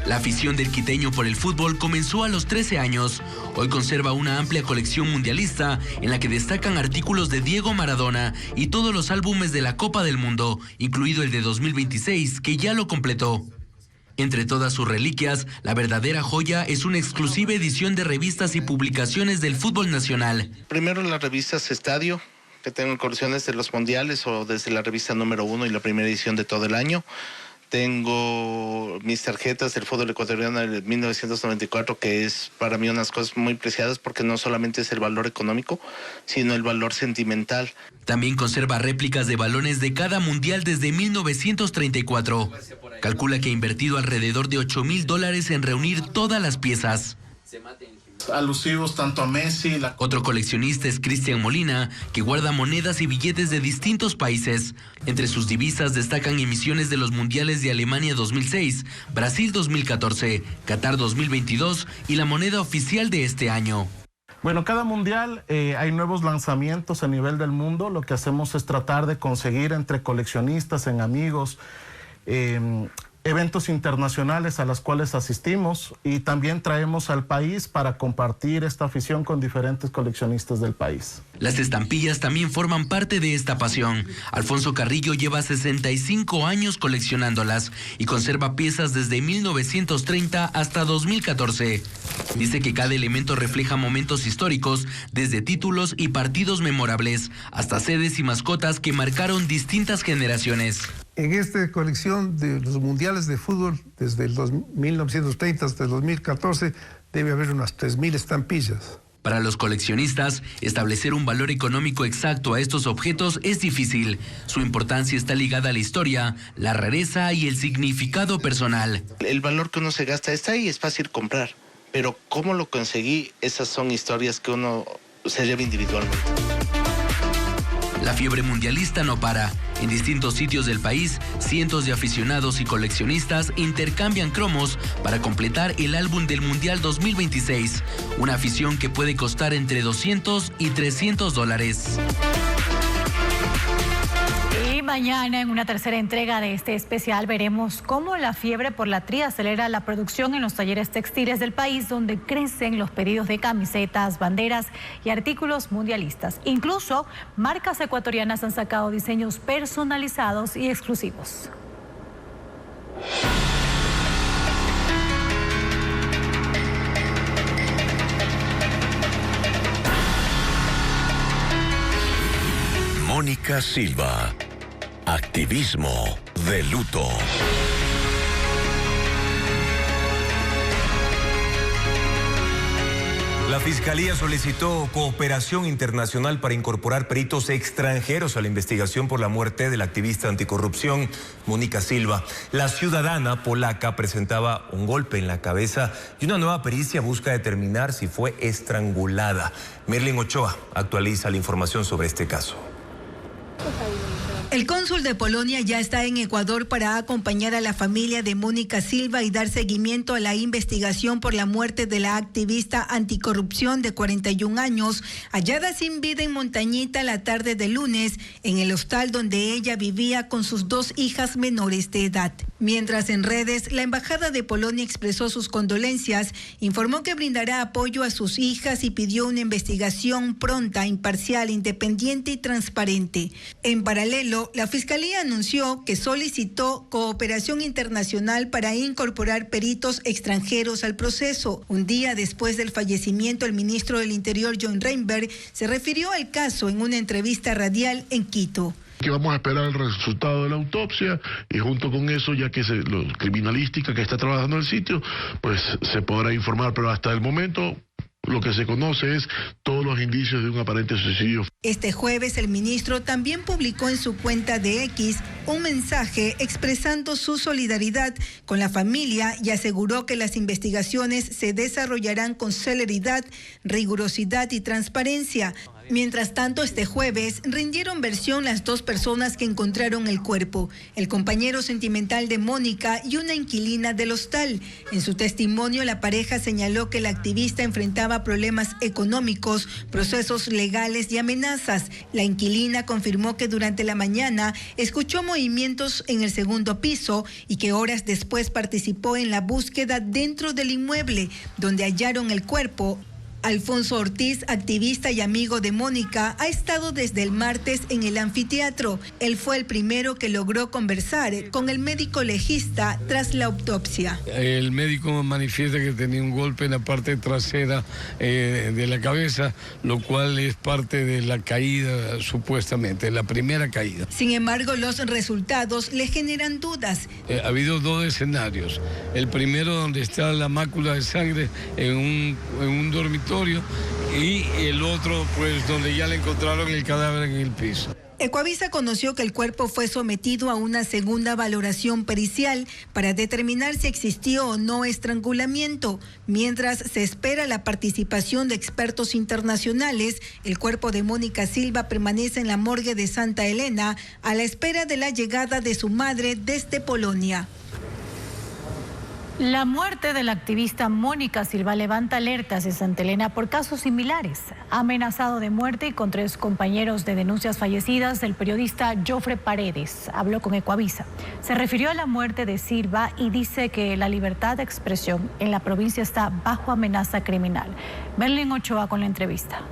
La afición del quiteño por el fútbol comenzó a los 13 años. Hoy conserva una amplia colección mundialista en la que destacan artículos de Diego Maradona y todos los álbumes de la Copa del Mundo, incluido el de 2026, que ya lo completó. Entre todas sus reliquias, la verdadera joya es una exclusiva edición de revistas y publicaciones del fútbol nacional. Primero las revistas Estadio, que tengo colecciones de los mundiales o desde la revista número 1 y la primera edición de todo el año. Tengo mis tarjetas del fútbol ecuatoriano de 1994, que es para mí unas cosas muy preciadas porque no solamente es el valor económico, sino el valor sentimental. También conserva réplicas de balones de cada mundial desde 1934. Calcula que ha invertido alrededor de $8,000 en reunir todas las piezas. Alusivos tanto a Messi. Otro coleccionista es Cristian Molina, que guarda monedas y billetes de distintos países. Entre sus divisas destacan emisiones de los mundiales de Alemania 2006, Brasil 2014, Qatar 2022 y la moneda oficial de este año. Bueno, cada mundial hay nuevos lanzamientos a nivel del mundo. Lo que hacemos es tratar de conseguir entre coleccionistas, en amigos, eventos internacionales a los cuales asistimos y también traemos al país para compartir esta afición con diferentes coleccionistas del país. Las estampillas también forman parte de esta pasión. Alfonso Carrillo lleva 65 años coleccionándolas y conserva piezas desde 1930 hasta 2014. Dice que cada elemento refleja momentos históricos, desde títulos y partidos memorables hasta sedes y mascotas que marcaron distintas generaciones. En esta colección de los mundiales de fútbol, desde el 1930 hasta el 2014, debe haber unas 3,000 estampillas. Para los coleccionistas, establecer un valor económico exacto a estos objetos es difícil. Su importancia está ligada a la historia, la rareza y el significado personal. El valor que uno se gasta está ahí, es fácil comprar, pero cómo lo conseguí, esas son historias que uno se lleva individualmente. La fiebre mundialista no para. En distintos sitios del país, cientos de aficionados y coleccionistas intercambian cromos para completar el álbum del Mundial 2026. Una afición que puede costar entre $200 y $300. Y mañana, en una tercera entrega de este especial, veremos cómo la fiebre por la tría acelera la producción en los talleres textiles del país, donde crecen los pedidos de camisetas, banderas y artículos mundialistas. Incluso, marcas ecuatorianas han sacado diseños personalizados y exclusivos. Mónica Silva. Activismo de luto. La Fiscalía solicitó cooperación internacional para incorporar peritos extranjeros a la investigación por la muerte de la activista anticorrupción Mónica Silva. La ciudadana polaca presentaba un golpe en la cabeza y una nueva pericia busca determinar si fue estrangulada. Merlin Ochoa actualiza la información sobre este caso. El cónsul de Polonia ya está en Ecuador para acompañar a la familia de Mónica Silva y dar seguimiento a la investigación por la muerte de la activista anticorrupción de 41 años, hallada sin vida en Montañita la tarde de lunes en el hostal donde ella vivía con sus 2 hijas menores de edad. Mientras en redes, la Embajada de Polonia expresó sus condolencias, informó que brindará apoyo a sus hijas y pidió una investigación pronta, imparcial, independiente y transparente. En paralelo, la Fiscalía anunció que solicitó cooperación internacional para incorporar peritos extranjeros al proceso. Un día después del fallecimiento, el ministro del Interior, John Reinberg, se refirió al caso en una entrevista radial en Quito. Que vamos a esperar el resultado de la autopsia y junto con eso, ya que la criminalística que está trabajando en el sitio, pues se podrá informar, pero hasta el momento lo que se conoce es todos los indicios de un aparente suicidio. Este jueves el ministro también publicó en su cuenta de X un mensaje expresando su solidaridad con la familia y aseguró que las investigaciones se desarrollarán con celeridad, rigurosidad y transparencia. Mientras tanto, este jueves rindieron versión las 2 personas que encontraron el cuerpo, el compañero sentimental de Mónica y una inquilina del hostal. En su testimonio, la pareja señaló que la activista enfrentaba problemas económicos, procesos legales y amenazas. La inquilina confirmó que durante la mañana escuchó movimientos en el segundo piso y que horas después participó en la búsqueda dentro del inmueble, donde hallaron el cuerpo. Alfonso Ortiz, activista y amigo de Mónica, ha estado desde el martes en el anfiteatro. Él fue el primero que logró conversar con el médico legista tras la autopsia. El médico manifiesta que tenía un golpe en la parte trasera de la cabeza, lo cual es parte de la caída, supuestamente, la primera caída. Sin embargo, los resultados le generan dudas. Ha habido 2 escenarios. El primero, donde está la mácula de sangre en un dormitorio, y el otro, pues, donde ya le encontraron el cadáver en el piso. Ecuavisa conoció que el cuerpo fue sometido a una segunda valoración pericial para determinar si existió o no estrangulamiento. Mientras se espera la participación de expertos internacionales, el cuerpo de Mónica Silva permanece en la morgue de Santa Elena a la espera de la llegada de su madre desde Polonia. La muerte de la activista Mónica Silva levanta alertas en Santa Elena por casos similares. Amenazado de muerte y con 3 compañeros de denuncias fallecidas, el periodista Jofre Paredes habló con Ecuavisa. Se refirió a la muerte de Silva y dice que la libertad de expresión en la provincia está bajo amenaza criminal. Merlin Ochoa con la entrevista.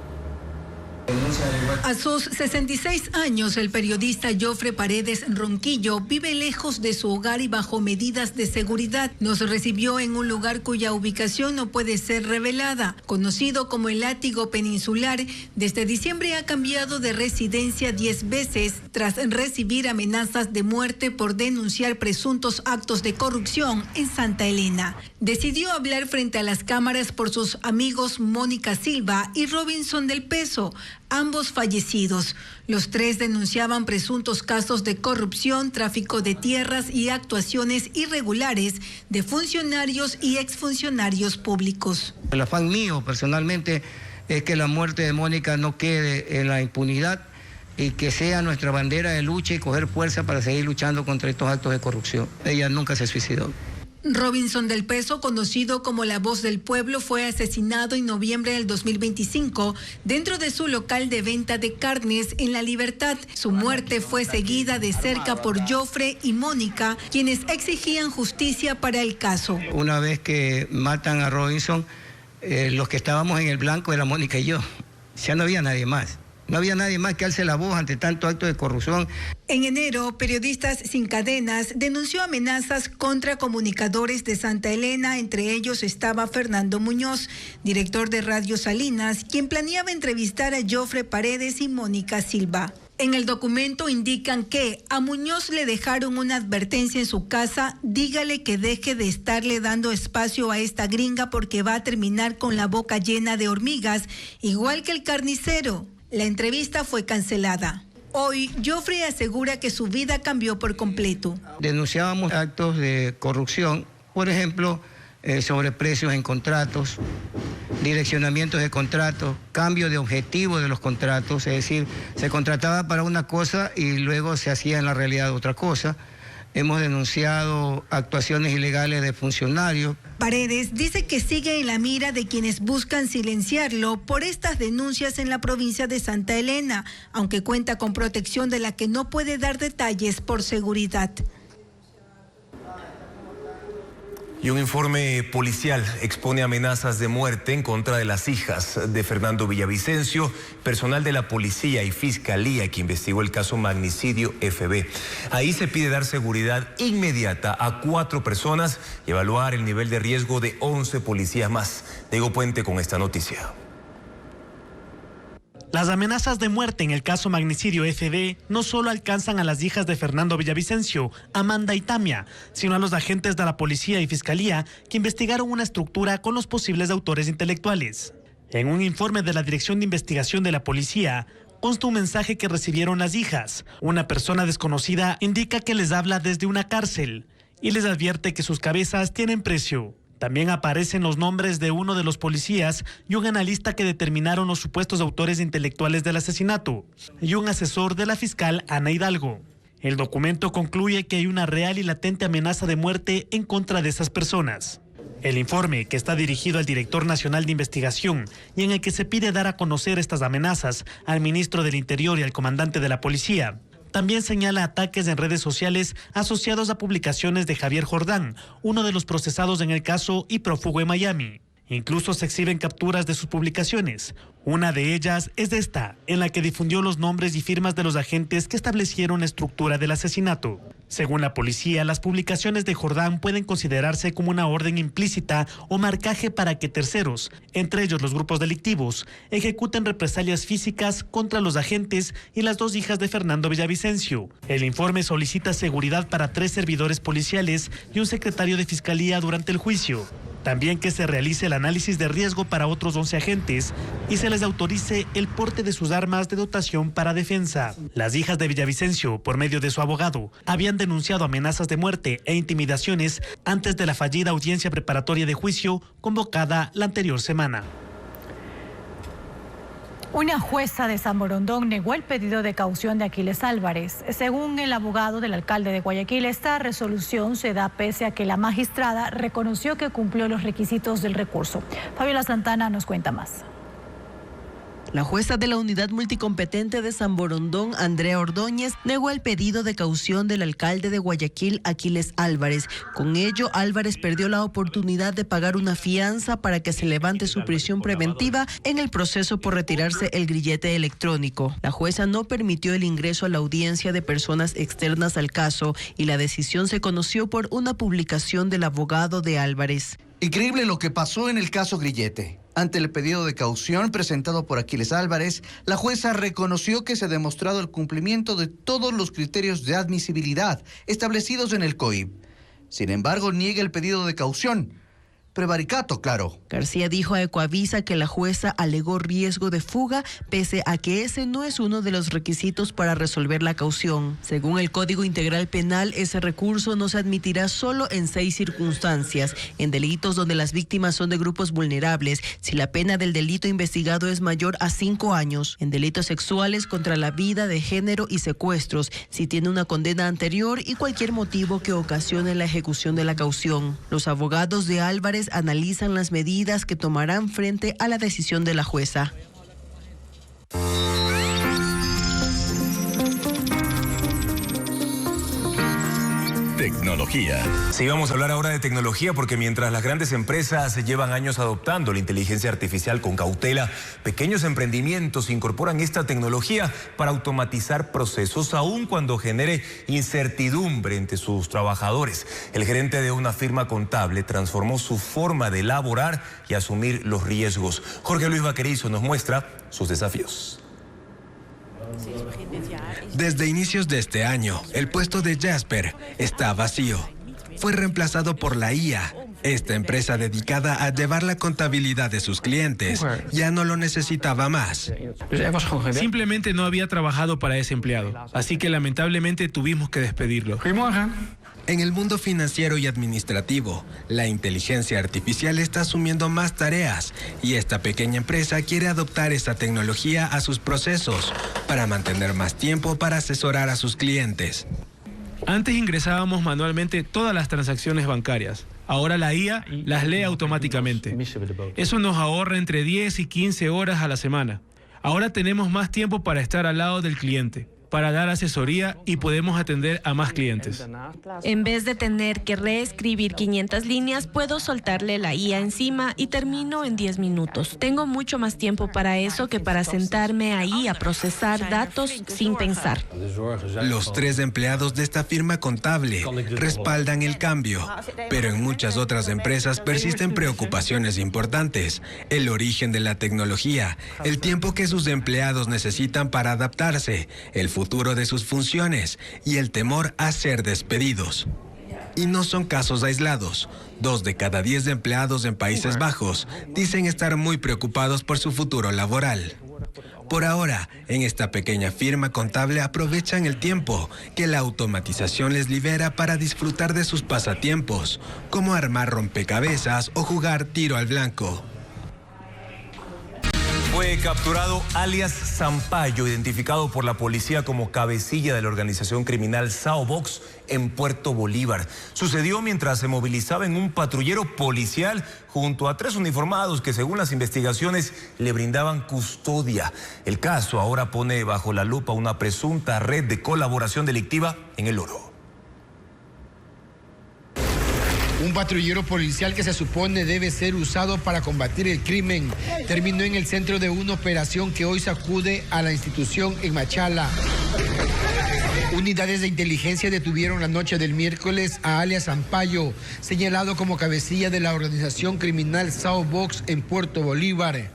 A sus 66 años, el periodista Jofre Paredes Ronquillo vive lejos de su hogar y bajo medidas de seguridad. Nos recibió en un lugar cuya ubicación no puede ser revelada. Conocido como el Látigo Peninsular, desde diciembre ha cambiado de residencia 10 veces tras recibir amenazas de muerte por denunciar presuntos actos de corrupción en Santa Elena. Decidió hablar frente a las cámaras por sus amigos Mónica Silva y Robinson del Peso, ambos fallecidos. Los 3 denunciaban presuntos casos de corrupción, tráfico de tierras y actuaciones irregulares de funcionarios y exfuncionarios públicos. El afán mío personalmente es que la muerte de Mónica no quede en la impunidad y que sea nuestra bandera de lucha y coger fuerza para seguir luchando contra estos actos de corrupción. Ella nunca se suicidó. Robinson del Peso, conocido como la Voz del Pueblo, fue asesinado en noviembre del 2025 dentro de su local de venta de carnes en La Libertad. Su muerte fue seguida de cerca por Jofre y Mónica, quienes exigían justicia para el caso. Una vez que matan a Robinson, los que estábamos en el blanco era Mónica y yo. Ya no había nadie más. No había nadie más que alce la voz ante tanto acto de corrupción. En enero, Periodistas Sin Cadenas denunció amenazas contra comunicadores de Santa Elena. Entre ellos estaba Fernando Muñoz, director de Radio Salinas, quien planeaba entrevistar a Jofre Paredes y Mónica Silva. En el documento indican que a Muñoz le dejaron una advertencia en su casa: dígale que deje de estarle dando espacio a esta gringa porque va a terminar con la boca llena de hormigas, igual que el carnicero. La entrevista fue cancelada. Hoy, Joffre asegura que su vida cambió por completo. Denunciábamos actos de corrupción, por ejemplo, sobreprecios en contratos, direccionamientos de contratos, cambio de objetivo de los contratos, es decir, se contrataba para una cosa y luego se hacía en la realidad otra cosa. Hemos denunciado actuaciones ilegales de funcionarios. Paredes dice que sigue en la mira de quienes buscan silenciarlo por estas denuncias en la provincia de Santa Elena, aunque cuenta con protección de la que no puede dar detalles por seguridad. Y un informe policial expone amenazas de muerte en contra de las hijas de Fernando Villavicencio, personal de la policía y fiscalía que investigó el caso Magnicidio FB. Ahí se pide dar seguridad inmediata a 4 personas y evaluar el nivel de riesgo de 11 policías más. Diego Puente con esta noticia. Las amenazas de muerte en el caso Magnicidio FB no solo alcanzan a las hijas de Fernando Villavicencio, Amanda y Tamia, sino a los agentes de la policía y fiscalía que investigaron una estructura con los posibles autores intelectuales. En un informe de la Dirección de Investigación de la Policía, consta un mensaje que recibieron las hijas. Una persona desconocida indica que les habla desde una cárcel y les advierte que sus cabezas tienen precio. También aparecen los nombres de uno de los policías y un analista que determinaron los supuestos autores intelectuales del asesinato, y un asesor de la fiscal Ana Hidalgo. El documento concluye que hay una real y latente amenaza de muerte en contra de esas personas. El informe, que está dirigido al director nacional de investigación y en el que se pide dar a conocer estas amenazas al ministro del Interior y al comandante de la policía, también señala ataques en redes sociales asociados a publicaciones de Javier Jordán, uno de los procesados en el caso y prófugo en Miami. Incluso se exhiben capturas de sus publicaciones. Una de ellas es esta, en la que difundió los nombres y firmas de los agentes que establecieron la estructura del asesinato. Según la policía, las publicaciones de Jordán pueden considerarse como una orden implícita o marcaje para que terceros, entre ellos los grupos delictivos, ejecuten represalias físicas contra los agentes y las 2 hijas de Fernando Villavicencio. El informe solicita seguridad para 3 servidores policiales y un secretario de fiscalía durante el juicio. También que se realice el análisis de riesgo para otros 11 agentes y se les autorice el porte de sus armas de dotación para defensa. Las hijas de Villavicencio, por medio de su abogado, habían denunciado amenazas de muerte e intimidaciones antes de la fallida audiencia preparatoria de juicio convocada la anterior semana. Una jueza de San Borondón negó el pedido de caución de Aquiles Álvarez. Según el abogado del alcalde de Guayaquil, esta resolución se da pese a que la magistrada reconoció que cumplió los requisitos del recurso. Fabiola Santana nos cuenta más. La jueza de la Unidad Multicompetente de San Borondón, Andrea Ordóñez, negó el pedido de caución del alcalde de Guayaquil, Aquiles Álvarez. Con ello, Álvarez perdió la oportunidad de pagar una fianza para que se levante su prisión preventiva en el proceso por retirarse el grillete electrónico. La jueza no permitió el ingreso a la audiencia de personas externas al caso y la decisión se conoció por una publicación del abogado de Álvarez. Increíble lo que pasó en el caso Grillete. Ante el pedido de caución presentado por Aquiles Álvarez, la jueza reconoció que se ha demostrado el cumplimiento de todos los criterios de admisibilidad establecidos en el COIP. Sin embargo, niega el pedido de caución. Prevaricato, claro. García dijo a Ecoavisa que la jueza alegó riesgo de fuga, pese a que ese no es uno de los requisitos para resolver la caución. Según el Código Integral Penal, ese recurso no se admitirá solo en 6 circunstancias: en delitos donde las víctimas son de grupos vulnerables, si la pena del delito investigado es mayor a 5 años, en delitos sexuales, contra la vida, de género y secuestros, si tiene una condena anterior y cualquier motivo que ocasione la ejecución de la caución. Los abogados de Álvarez analizan las medidas que tomarán frente a la decisión de la jueza. Tecnología. Sí, vamos a hablar ahora de tecnología porque mientras las grandes empresas llevan años adoptando la inteligencia artificial con cautela, pequeños emprendimientos incorporan esta tecnología para automatizar procesos aun cuando genere incertidumbre entre sus trabajadores. El gerente de una firma contable transformó su forma de elaborar y asumir los riesgos. Jorge Luis Vaquerizo nos muestra sus desafíos. Desde inicios de este año, el puesto de Jasper está vacío. Fue reemplazado por la IA. Esta empresa dedicada a llevar la contabilidad de sus clientes ya no lo necesitaba más. Simplemente no había trabajado para ese empleado, así que lamentablemente tuvimos que despedirlo. En el mundo financiero y administrativo, la inteligencia artificial está asumiendo más tareas y esta pequeña empresa quiere adoptar esta tecnología a sus procesos para mantener más tiempo para asesorar a sus clientes. Antes ingresábamos manualmente todas las transacciones bancarias. Ahora la IA las lee automáticamente. Eso nos ahorra entre 10 y 15 horas a la semana. Ahora tenemos más tiempo para estar al lado del cliente, para dar asesoría y podemos atender a más clientes. En vez de tener que reescribir 500 líneas, puedo soltarle la IA encima y termino en 10 minutos. Tengo mucho más tiempo para eso que para sentarme ahí a procesar datos sin pensar. Los 3 empleados de esta firma contable respaldan el cambio, pero en muchas otras empresas persisten preocupaciones importantes: el origen de la tecnología, el tiempo que sus empleados necesitan para adaptarse, el futuro de sus funciones y el temor a ser despedidos. Y no son casos aislados. 2 de cada 10 empleados en Países Bajos dicen estar muy preocupados por su futuro laboral. Por ahora, en esta pequeña firma contable aprovechan el tiempo que la automatización les libera para disfrutar de sus pasatiempos, como armar rompecabezas o jugar tiro al blanco. Fue capturado alias Sampaio, identificado por la policía como cabecilla de la organización criminal Sao Box en Puerto Bolívar. Sucedió mientras se movilizaba en un patrullero policial junto a 3 uniformados que, según las investigaciones, le brindaban custodia. El caso ahora pone bajo la lupa una presunta red de colaboración delictiva en El Oro. Un patrullero policial que se supone debe ser usado para combatir el crimen terminó en el centro de una operación que hoy sacude a la institución en Machala. Unidades de inteligencia detuvieron la noche del miércoles a alias Sampaio, señalado como cabecilla de la organización criminal Sao Box en Puerto Bolívar.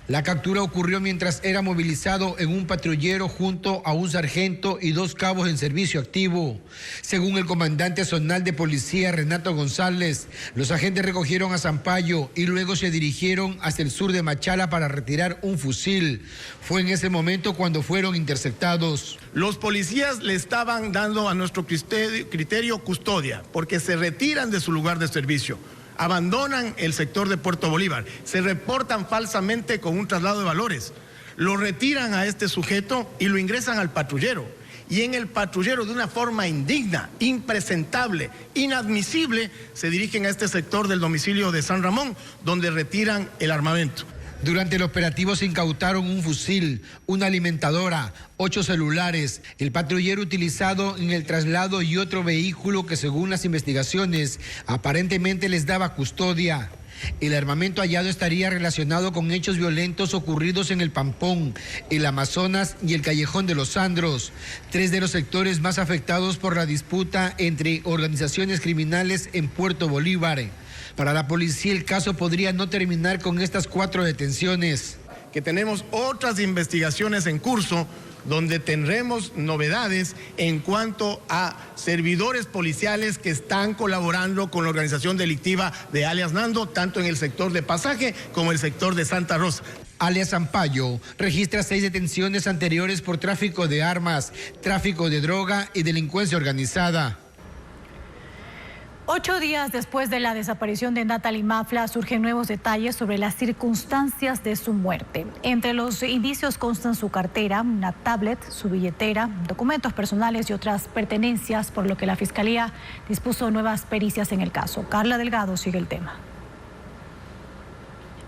La captura ocurrió mientras era movilizado en un patrullero junto a un sargento y 2 cabos en servicio activo. Según el comandante zonal de policía Renato González, los agentes recogieron a Sampaio y luego se dirigieron hacia el sur de Machala para retirar un fusil. Fue en ese momento cuando fueron interceptados. Los policías le estaban dando a nuestro criterio custodia porque se retiran de su lugar de servicio. Abandonan el sector de Puerto Bolívar, se reportan falsamente con un traslado de valores, lo retiran a este sujeto y lo ingresan al patrullero. Y en el patrullero, de una forma indigna, impresentable, inadmisible, se dirigen a este sector del domicilio de San Ramón, donde retiran el armamento. Durante el operativo se incautaron un fusil, una alimentadora, 8 celulares, el patrullero utilizado en el traslado y otro vehículo que, según las investigaciones, aparentemente les daba custodia. El armamento hallado estaría relacionado con hechos violentos ocurridos en el Pampón, el Amazonas y el Callejón de los Sandros, 3 de los sectores más afectados por la disputa entre organizaciones criminales en Puerto Bolívar. Para la policía, el caso podría no terminar con estas 4 detenciones. Que tenemos otras investigaciones en curso donde tendremos novedades en cuanto a servidores policiales que están colaborando con la organización delictiva de alias Nando, tanto en el sector de Pasaje como el sector de Santa Rosa. Alias Sampaio registra 6 detenciones anteriores por tráfico de armas, tráfico de droga y delincuencia organizada. 8 días después de la desaparición de Natalie Mafla, surgen nuevos detalles sobre las circunstancias de su muerte. Entre los indicios constan su cartera, una tablet, su billetera, documentos personales y otras pertenencias, por lo que la Fiscalía dispuso nuevas pericias en el caso. Carla Delgado sigue el tema.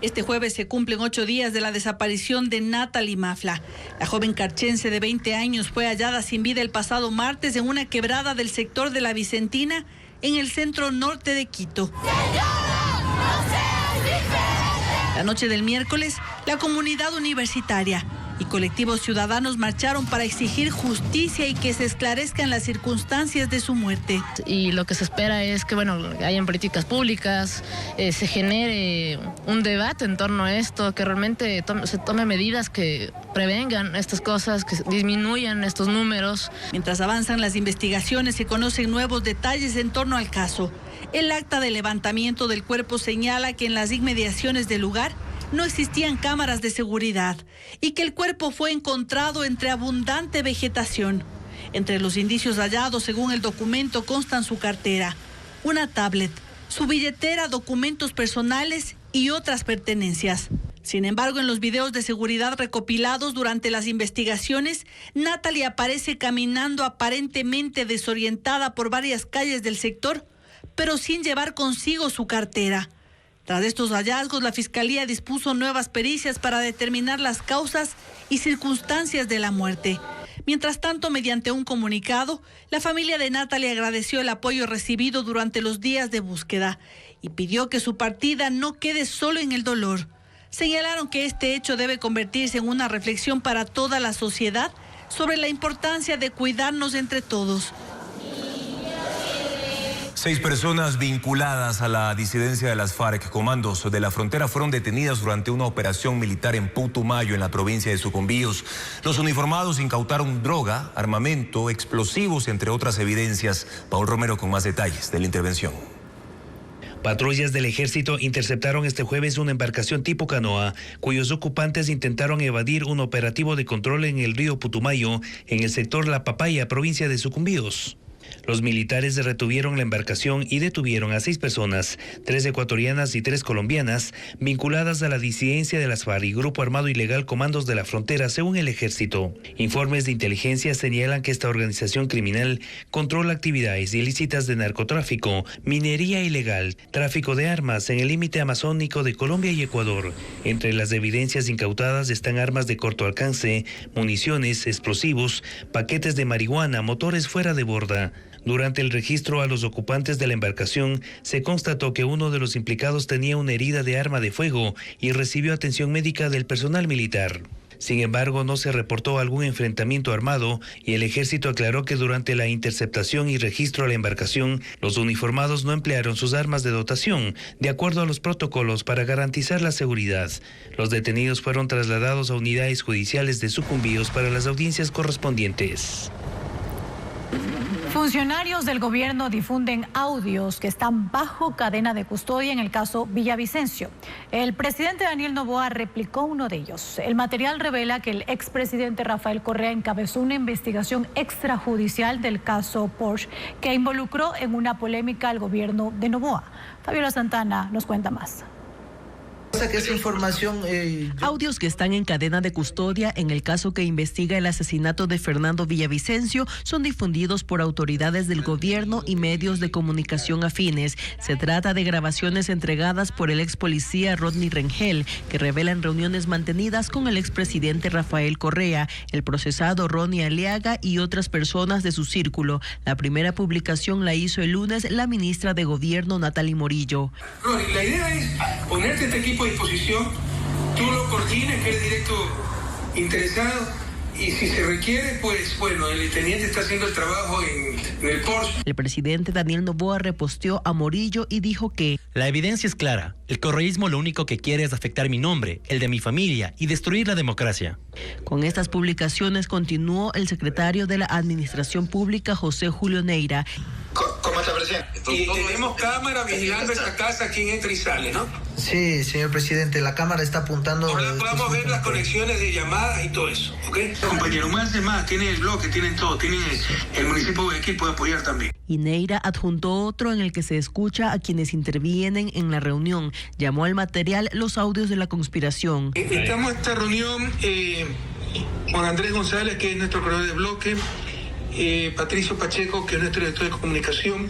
Este jueves se cumplen 8 días de la desaparición de Natalie Mafla. La joven carchense de 20 años fue hallada sin vida el pasado martes en una quebrada del sector de La Vicentina, en el centro norte de Quito. La noche del miércoles, la comunidad universitaria y colectivos ciudadanos marcharon para exigir justicia y que se esclarezcan las circunstancias de su muerte. Y lo que se espera es que, hayan políticas públicas, se genere un debate en torno a esto, que realmente se tome medidas que prevengan estas cosas, que disminuyan estos números. Mientras avanzan las investigaciones, se conocen nuevos detalles en torno al caso. El acta de levantamiento del cuerpo señala que en las inmediaciones del lugar no existían cámaras de seguridad y que el cuerpo fue encontrado entre abundante vegetación. Entre los indicios hallados, según el documento, constan su cartera, una tablet, su billetera, documentos personales y otras pertenencias. Sin embargo, en los videos de seguridad recopilados durante las investigaciones, Natalie aparece caminando aparentemente desorientada por varias calles del sector, pero sin llevar consigo su cartera. Tras estos hallazgos, la Fiscalía dispuso nuevas pericias para determinar las causas y circunstancias de la muerte. Mientras tanto, mediante un comunicado, la familia de Natalie agradeció el apoyo recibido durante los días de búsqueda y pidió que su partida no quede solo en el dolor. Señalaron que este hecho debe convertirse en una reflexión para toda la sociedad sobre la importancia de cuidarnos entre todos. 6 personas vinculadas a la disidencia de las FARC, comandos de la frontera, fueron detenidas durante una operación militar en Putumayo, en la provincia de Sucumbíos. Los uniformados incautaron droga, armamento, explosivos, entre otras evidencias. Paul Romero con más detalles de la intervención. Patrullas del ejército interceptaron este jueves una embarcación tipo canoa, cuyos ocupantes intentaron evadir un operativo de control en el río Putumayo, en el sector La Papaya, provincia de Sucumbíos. Los militares retuvieron la embarcación y detuvieron a 6 personas, 3 ecuatorianas y 3 colombianas, vinculadas a la disidencia de las FARC y Grupo Armado Ilegal Comandos de la Frontera, según el ejército. Informes de inteligencia señalan que esta organización criminal controla actividades ilícitas de narcotráfico, minería ilegal, tráfico de armas en el límite amazónico de Colombia y Ecuador. Entre las evidencias incautadas están armas de corto alcance, municiones, explosivos, paquetes de marihuana, motores fuera de borda. Durante el registro a los ocupantes de la embarcación, se constató que uno de los implicados tenía una herida de arma de fuego y recibió atención médica del personal militar. Sin embargo, no se reportó algún enfrentamiento armado y el ejército aclaró que durante la interceptación y registro a la embarcación, los uniformados no emplearon sus armas de dotación, de acuerdo a los protocolos para garantizar la seguridad. Los detenidos fueron trasladados a unidades judiciales de Sucumbíos para las audiencias correspondientes. Funcionarios del gobierno difunden audios que están bajo cadena de custodia en el caso Villavicencio. El presidente Daniel Noboa replicó uno de ellos. El material revela que el expresidente Rafael Correa encabezó una investigación extrajudicial del caso Porsche que involucró en una polémica al gobierno de Noboa. Fabiola Santana nos cuenta más. Que esa información, Audios que están en cadena de custodia en el caso que investiga el asesinato de Fernando Villavicencio son difundidos por autoridades del gobierno y medios de comunicación afines. Se trata de grabaciones entregadas por el ex policía Rodney Rengel, que revelan reuniones mantenidas con el expresidente Rafael Correa, el procesado Ronnie Aliaga y otras personas de su círculo. La primera publicación la hizo el lunes la ministra de Gobierno Natalie Morillo. Ronnie, la idea es ponerte este equipo a disposición, tú lo coordines, que eres directo interesado, y si se requiere, pues bueno, el teniente está haciendo el trabajo en el Porsche. El presidente Daniel Noboa reposteó a Morillo y dijo que la evidencia es clara. El correísmo lo único que quiere es afectar mi nombre, el de mi familia y destruir la democracia. Con estas publicaciones continuó el secretario de la Administración Pública, José Julio Neira. ¿Cómo está, presidente? Y tenemos cámara vigilando esta casa, quién entra y sale, ¿no? Sí, señor presidente, la cámara está apuntando... Ahora podamos ver las conexiones de llamadas y todo eso, ¿ok? Compañero, más, tienen el bloque, tienen todo, tienen el municipio de Guayaquil, puede apoyar también. Y Neira adjuntó otro en el que se escucha a quienes intervienen en la reunión. Llamó al material los audios de la conspiración. Estamos en esta reunión, Juan Andrés González, que es nuestro coordinador de bloque, Patricio Pacheco, que es nuestro director de comunicación,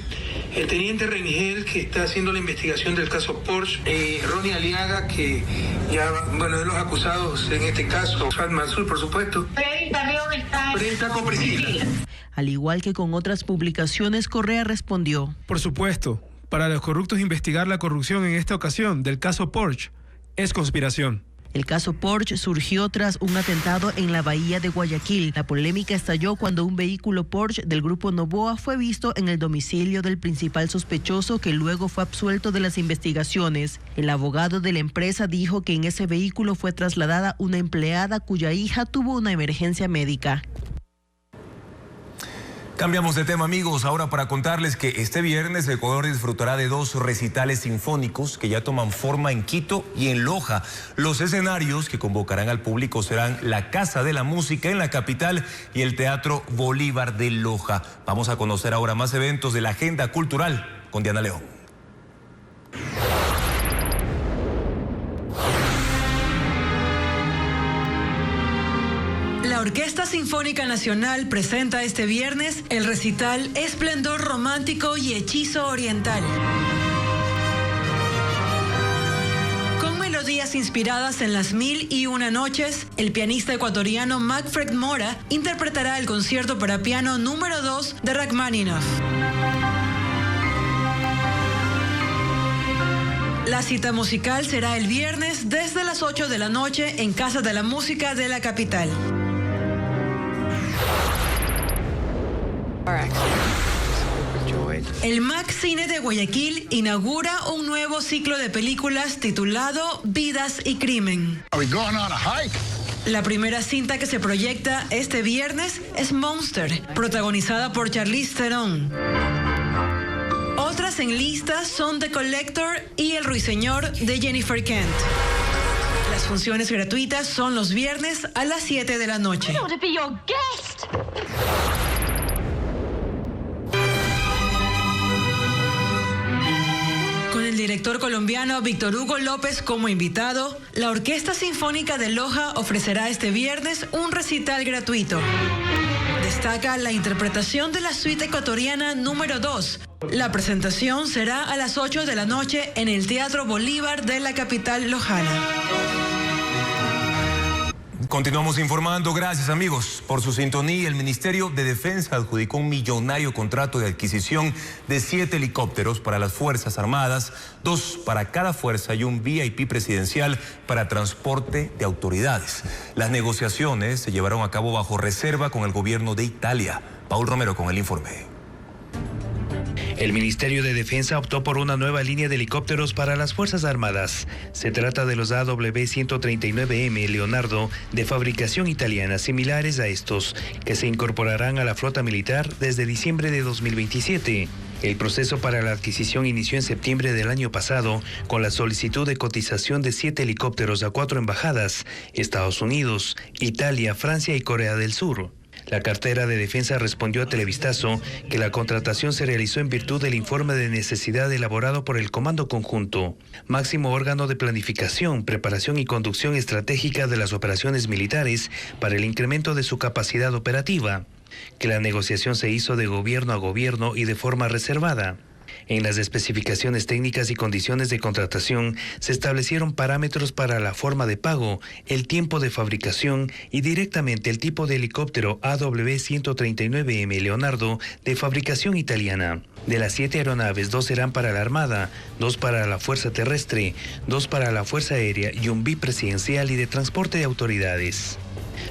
el teniente Rengel, que está haciendo la investigación del caso Porsche, Ronnie Aliaga, que ya, bueno, de los acusados en este caso, Fat Mansur, por supuesto. Freddy está con Priscila. Al igual que con otras publicaciones, Correa respondió. Por supuesto, para los corruptos investigar la corrupción en esta ocasión del caso Porsche es conspiración. El caso Porsche surgió tras un atentado en la bahía de Guayaquil. La polémica estalló cuando un vehículo Porsche del grupo Noboa fue visto en el domicilio del principal sospechoso, que luego fue absuelto de las investigaciones. El abogado de la empresa dijo que en ese vehículo fue trasladada una empleada cuya hija tuvo una emergencia médica. Cambiamos de tema, amigos, ahora para contarles que este viernes Ecuador disfrutará de 2 recitales sinfónicos que ya toman forma en Quito y en Loja. Los escenarios que convocarán al público serán la Casa de la Música en la capital y el Teatro Bolívar de Loja. Vamos a conocer ahora más eventos de la agenda cultural con Diana León. La Orquesta Sinfónica Nacional presenta este viernes el recital Esplendor Romántico y Hechizo Oriental. Con melodías inspiradas en las 1001 noches, el pianista ecuatoriano Macfred Mora interpretará el concierto para piano número 2 de Rachmaninoff. La cita musical será el viernes desde las 8 de la noche en Casa de la Música de la capital. El MAC Cine de Guayaquil inaugura un nuevo ciclo de películas titulado Vidas y Crimen. La primera cinta que se proyecta este viernes es Monster, protagonizada por Charlize Theron. Otras en lista son The Collector y El Ruiseñor de Jennifer Kent. Las funciones gratuitas son los viernes a las 7 de la noche. Con el director colombiano Víctor Hugo López como invitado, la Orquesta Sinfónica de Loja ofrecerá este viernes un recital gratuito. Destaca la interpretación de la suite ecuatoriana número 2. La presentación será a las 8 de la noche en el Teatro Bolívar de la capital lojana. Continuamos informando. Gracias, amigos, por su sintonía. El Ministerio de Defensa adjudicó un millonario contrato de adquisición de 7 helicópteros para las Fuerzas Armadas, 2 para cada fuerza y un VIP presidencial para transporte de autoridades. Las negociaciones se llevaron a cabo bajo reserva con el gobierno de Italia. Paul Romero con el informe. El Ministerio de Defensa optó por una nueva línea de helicópteros para las Fuerzas Armadas. Se trata de los AW139M Leonardo de fabricación italiana, similares a estos, que se incorporarán a la flota militar desde diciembre de 2027. El proceso para la adquisición inició en septiembre del año pasado con la solicitud de cotización de 7 helicópteros a 4 embajadas: Estados Unidos, Italia, Francia y Corea del Sur. La cartera de Defensa respondió a Televistazo que la contratación se realizó en virtud del informe de necesidad elaborado por el Comando Conjunto, máximo órgano de planificación, preparación y conducción estratégica de las operaciones militares para el incremento de su capacidad operativa, que la negociación se hizo de gobierno a gobierno y de forma reservada. En las especificaciones técnicas y condiciones de contratación se establecieron parámetros para la forma de pago, el tiempo de fabricación y directamente el tipo de helicóptero AW139M Leonardo de fabricación italiana. De las 7 aeronaves, 2 serán para la Armada, 2 para la Fuerza Terrestre, 2 para la Fuerza Aérea y un VIP presidencial y de transporte de autoridades.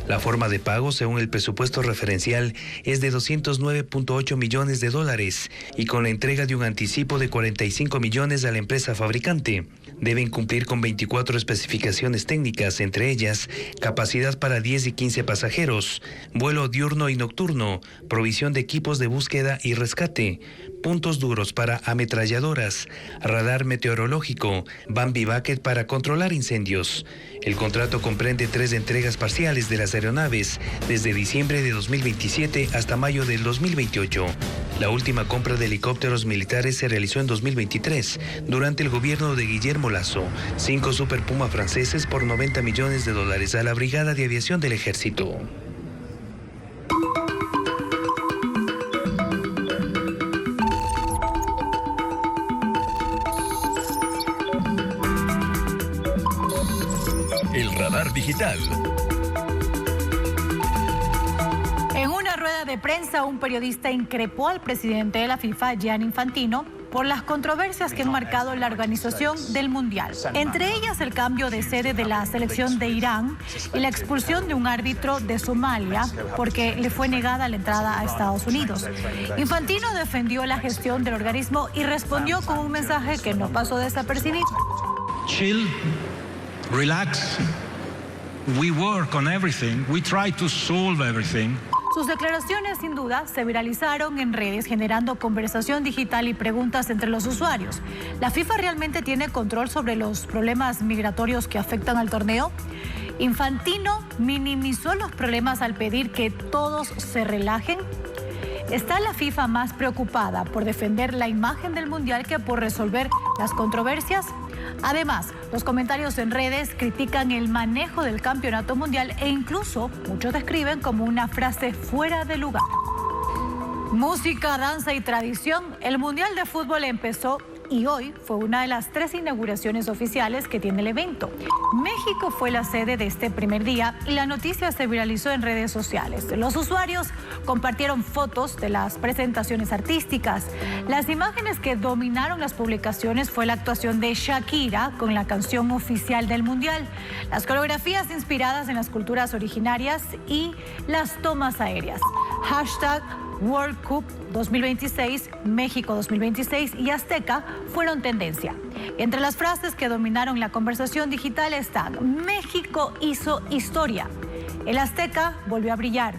La forma de pago, según el presupuesto referencial, es de $209.8 millones y con la entrega de un anticipo de 45 millones a la empresa fabricante. Deben cumplir con 24 especificaciones técnicas, entre ellas capacidad para 10 y 15 pasajeros, vuelo diurno y nocturno, provisión de equipos de búsqueda y rescate, puntos duros para ametralladoras, radar meteorológico, Bambi Bucket para controlar incendios. El contrato comprende 3 entregas parciales de las aeronaves desde diciembre de 2027 hasta mayo del 2028. La última compra de helicópteros militares se realizó en 2023 durante el gobierno de Guillermo Lasso. 5 Super Puma franceses por $90 millones a la Brigada de Aviación del Ejército. El radar digital. En una rueda de prensa, un periodista increpó al presidente de la FIFA, Gianni Infantino, por las controversias que han marcado la organización del Mundial. Entre ellas el cambio de sede de la selección de Irán y la expulsión de un árbitro de Somalia porque le fue negada la entrada a Estados Unidos. Infantino defendió la gestión del organismo y respondió con un mensaje que no pasó desapercibido. Chill, relax. We work on everything. We try to solve everything. Sus declaraciones, sin duda, se viralizaron en redes, generando conversación digital y preguntas entre los usuarios. ¿La FIFA realmente tiene control sobre los problemas migratorios que afectan al torneo? Infantino minimizó los problemas al pedir que todos se relajen. ¿Está la FIFA más preocupada por defender la imagen del Mundial que por resolver las controversias? Además, los comentarios en redes critican el manejo del campeonato mundial e incluso muchos describen como una frase fuera de lugar. Música, danza y tradición. El Mundial de Fútbol empezó y hoy fue una de las 3 inauguraciones oficiales que tiene el evento. México fue la sede de este primer día y la noticia se viralizó en redes sociales. Los usuarios compartieron fotos de las presentaciones artísticas. Las imágenes que dominaron las publicaciones fue la actuación de Shakira con la canción oficial del Mundial, las coreografías inspiradas en las culturas originarias y las tomas aéreas. Hashtag World Cup 2026, México 2026 y Azteca fueron tendencia. Entre las frases que dominaron la conversación digital están: México hizo historia, el Azteca volvió a brillar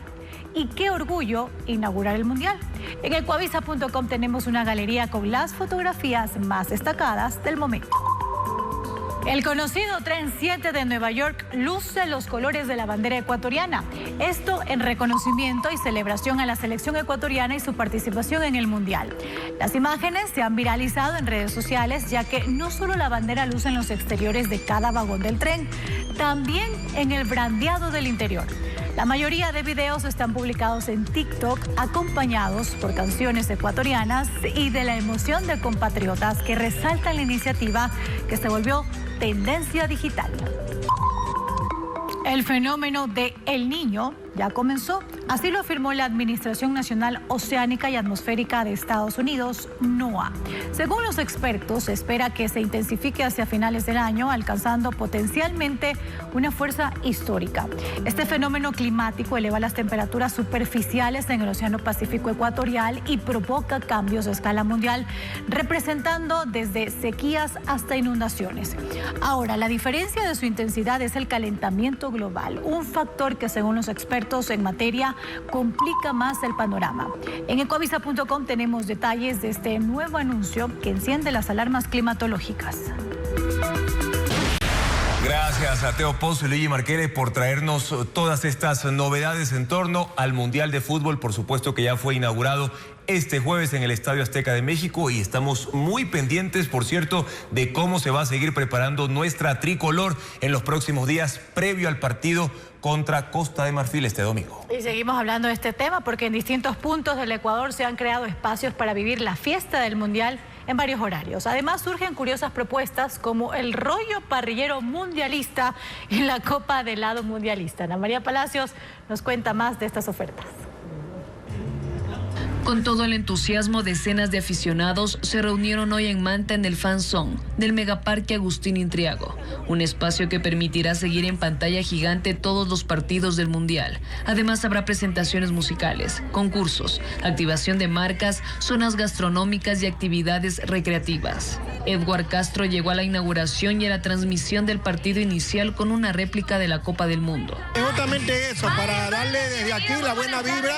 y qué orgullo inaugurar el Mundial. En elcoavisa.com tenemos una galería con las fotografías más destacadas del momento. El conocido Tren 7 de Nueva York luce los colores de la bandera ecuatoriana. Esto en reconocimiento y celebración a la selección ecuatoriana y su participación en el Mundial. Las imágenes se han viralizado en redes sociales, ya que no solo la bandera luce en los exteriores de cada vagón del tren, también en el brandeado del interior. La mayoría de videos están publicados en TikTok, acompañados por canciones ecuatorianas y de la emoción de compatriotas que resaltan la iniciativa que se volvió tendencia digital. El fenómeno de El Niño ya comenzó, así lo afirmó la Administración Nacional Oceánica y Atmosférica de Estados Unidos, NOAA. Según los expertos, se espera que se intensifique hacia finales del año, alcanzando potencialmente una fuerza histórica. Este fenómeno climático eleva las temperaturas superficiales en el Océano Pacífico Ecuatorial y provoca cambios a escala mundial, representando desde sequías hasta inundaciones. Ahora, la diferencia de su intensidad es el calentamiento global, un factor que, según los expertos en materia, complica más el panorama. En elcoavisa.com tenemos detalles de este nuevo anuncio que enciende las alarmas climatológicas. Gracias a Teo Pozo y Luigi Marquere por traernos todas estas novedades en torno al Mundial de Fútbol. Por supuesto que ya fue inaugurado este jueves en el Estadio Azteca de México y estamos muy pendientes, por cierto, de cómo se va a seguir preparando nuestra tricolor en los próximos días previo al partido contra Costa de Marfil este domingo. Y seguimos hablando de este tema porque en distintos puntos del Ecuador se han creado espacios para vivir la fiesta del Mundial en varios horarios. Además, surgen curiosas propuestas como el rollo parrillero mundialista y la copa de helado mundialista. Ana María Palacios nos cuenta más de estas ofertas. Con todo el entusiasmo, decenas de aficionados se reunieron hoy en Manta en el Fan Zone del Megaparque Agustín Intriago, un espacio que permitirá seguir en pantalla gigante todos los partidos del Mundial. Además, habrá presentaciones musicales, concursos, activación de marcas, zonas gastronómicas y actividades recreativas. Edward Castro llegó a la inauguración y a la transmisión del partido inicial con una réplica de la Copa del Mundo. Justamente eso, para darle desde aquí la buena vibra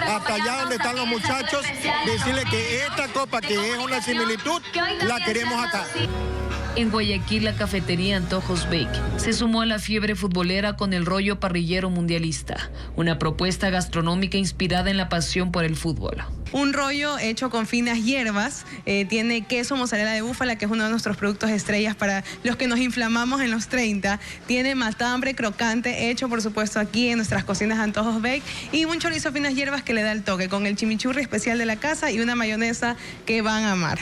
hasta allá donde están los muchachos, decirle que esta copa, que es una similitud, la queremos acá. En Guayaquil, la cafetería Antojos Bake se sumó a la fiebre futbolera con el rollo parrillero mundialista, una propuesta gastronómica inspirada en la pasión por el fútbol. Un rollo hecho con finas hierbas, tiene queso mozzarella de búfala, que es uno de nuestros productos estrellas para los que nos inflamamos en los 30. Tiene matambre crocante, hecho por supuesto aquí en nuestras cocinas Antojos Bake, y un chorizo finas hierbas que le da el toque, con el chimichurri especial de la casa y una mayonesa que van a amar.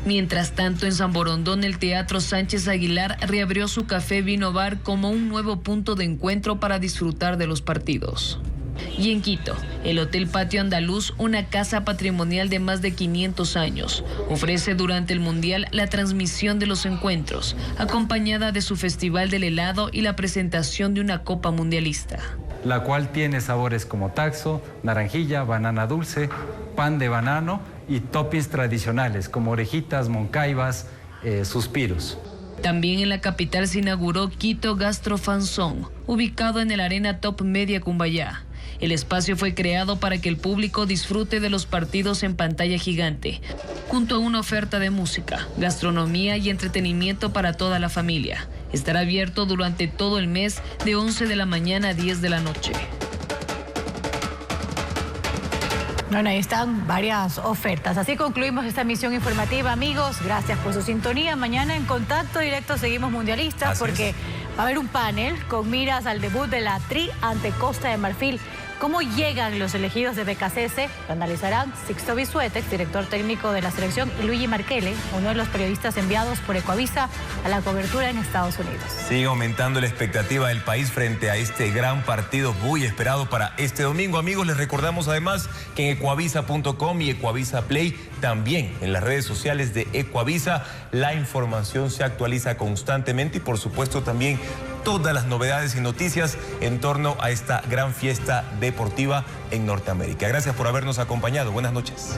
Mientras tanto, en San Borondón, el Teatro Sánchez Aguilar reabrió su café vino bar como un nuevo punto de encuentro para disfrutar de los partidos. Y en Quito, el Hotel Patio Andaluz, una casa patrimonial de más de 500 años, ofrece durante el Mundial la transmisión de los encuentros, acompañada de su Festival del Helado y la presentación de una Copa Mundialista. La cual tiene sabores como taxo, naranjilla, banana dulce, pan de banano y toppings tradicionales como orejitas, moncaibas, suspiros. También en la capital se inauguró Quito Gastro Fan Zone, ubicado en el Arena Top Media Cumbayá. El espacio fue creado para que el público disfrute de los partidos en pantalla gigante, junto a una oferta de música, gastronomía y entretenimiento para toda la familia. Estará abierto durante todo el mes de 11 de la mañana a 10 de la noche. Bueno, ahí están varias ofertas. Así concluimos esta emisión informativa, amigos. Gracias por su sintonía. Mañana en Contacto Directo seguimos mundialistas porque va a haber un panel con miras al debut de la Tri ante Costa de Marfil. ¿Cómo llegan los elegidos de BKCS? Lo analizarán Sixto Bisuetex, director técnico de la selección, y Luigi Marchele, uno de los periodistas enviados por Ecuavisa a la cobertura en Estados Unidos. Sigue aumentando la expectativa del país frente a este gran partido muy esperado para este domingo. Amigos, les recordamos además que en ecuavisa.com y Ecuavisa Play, también en las redes sociales de Ecuavisa, la información se actualiza constantemente y por supuesto también todas las novedades y noticias en torno a esta gran fiesta deportiva en Norteamérica. Gracias por habernos acompañado. Buenas noches.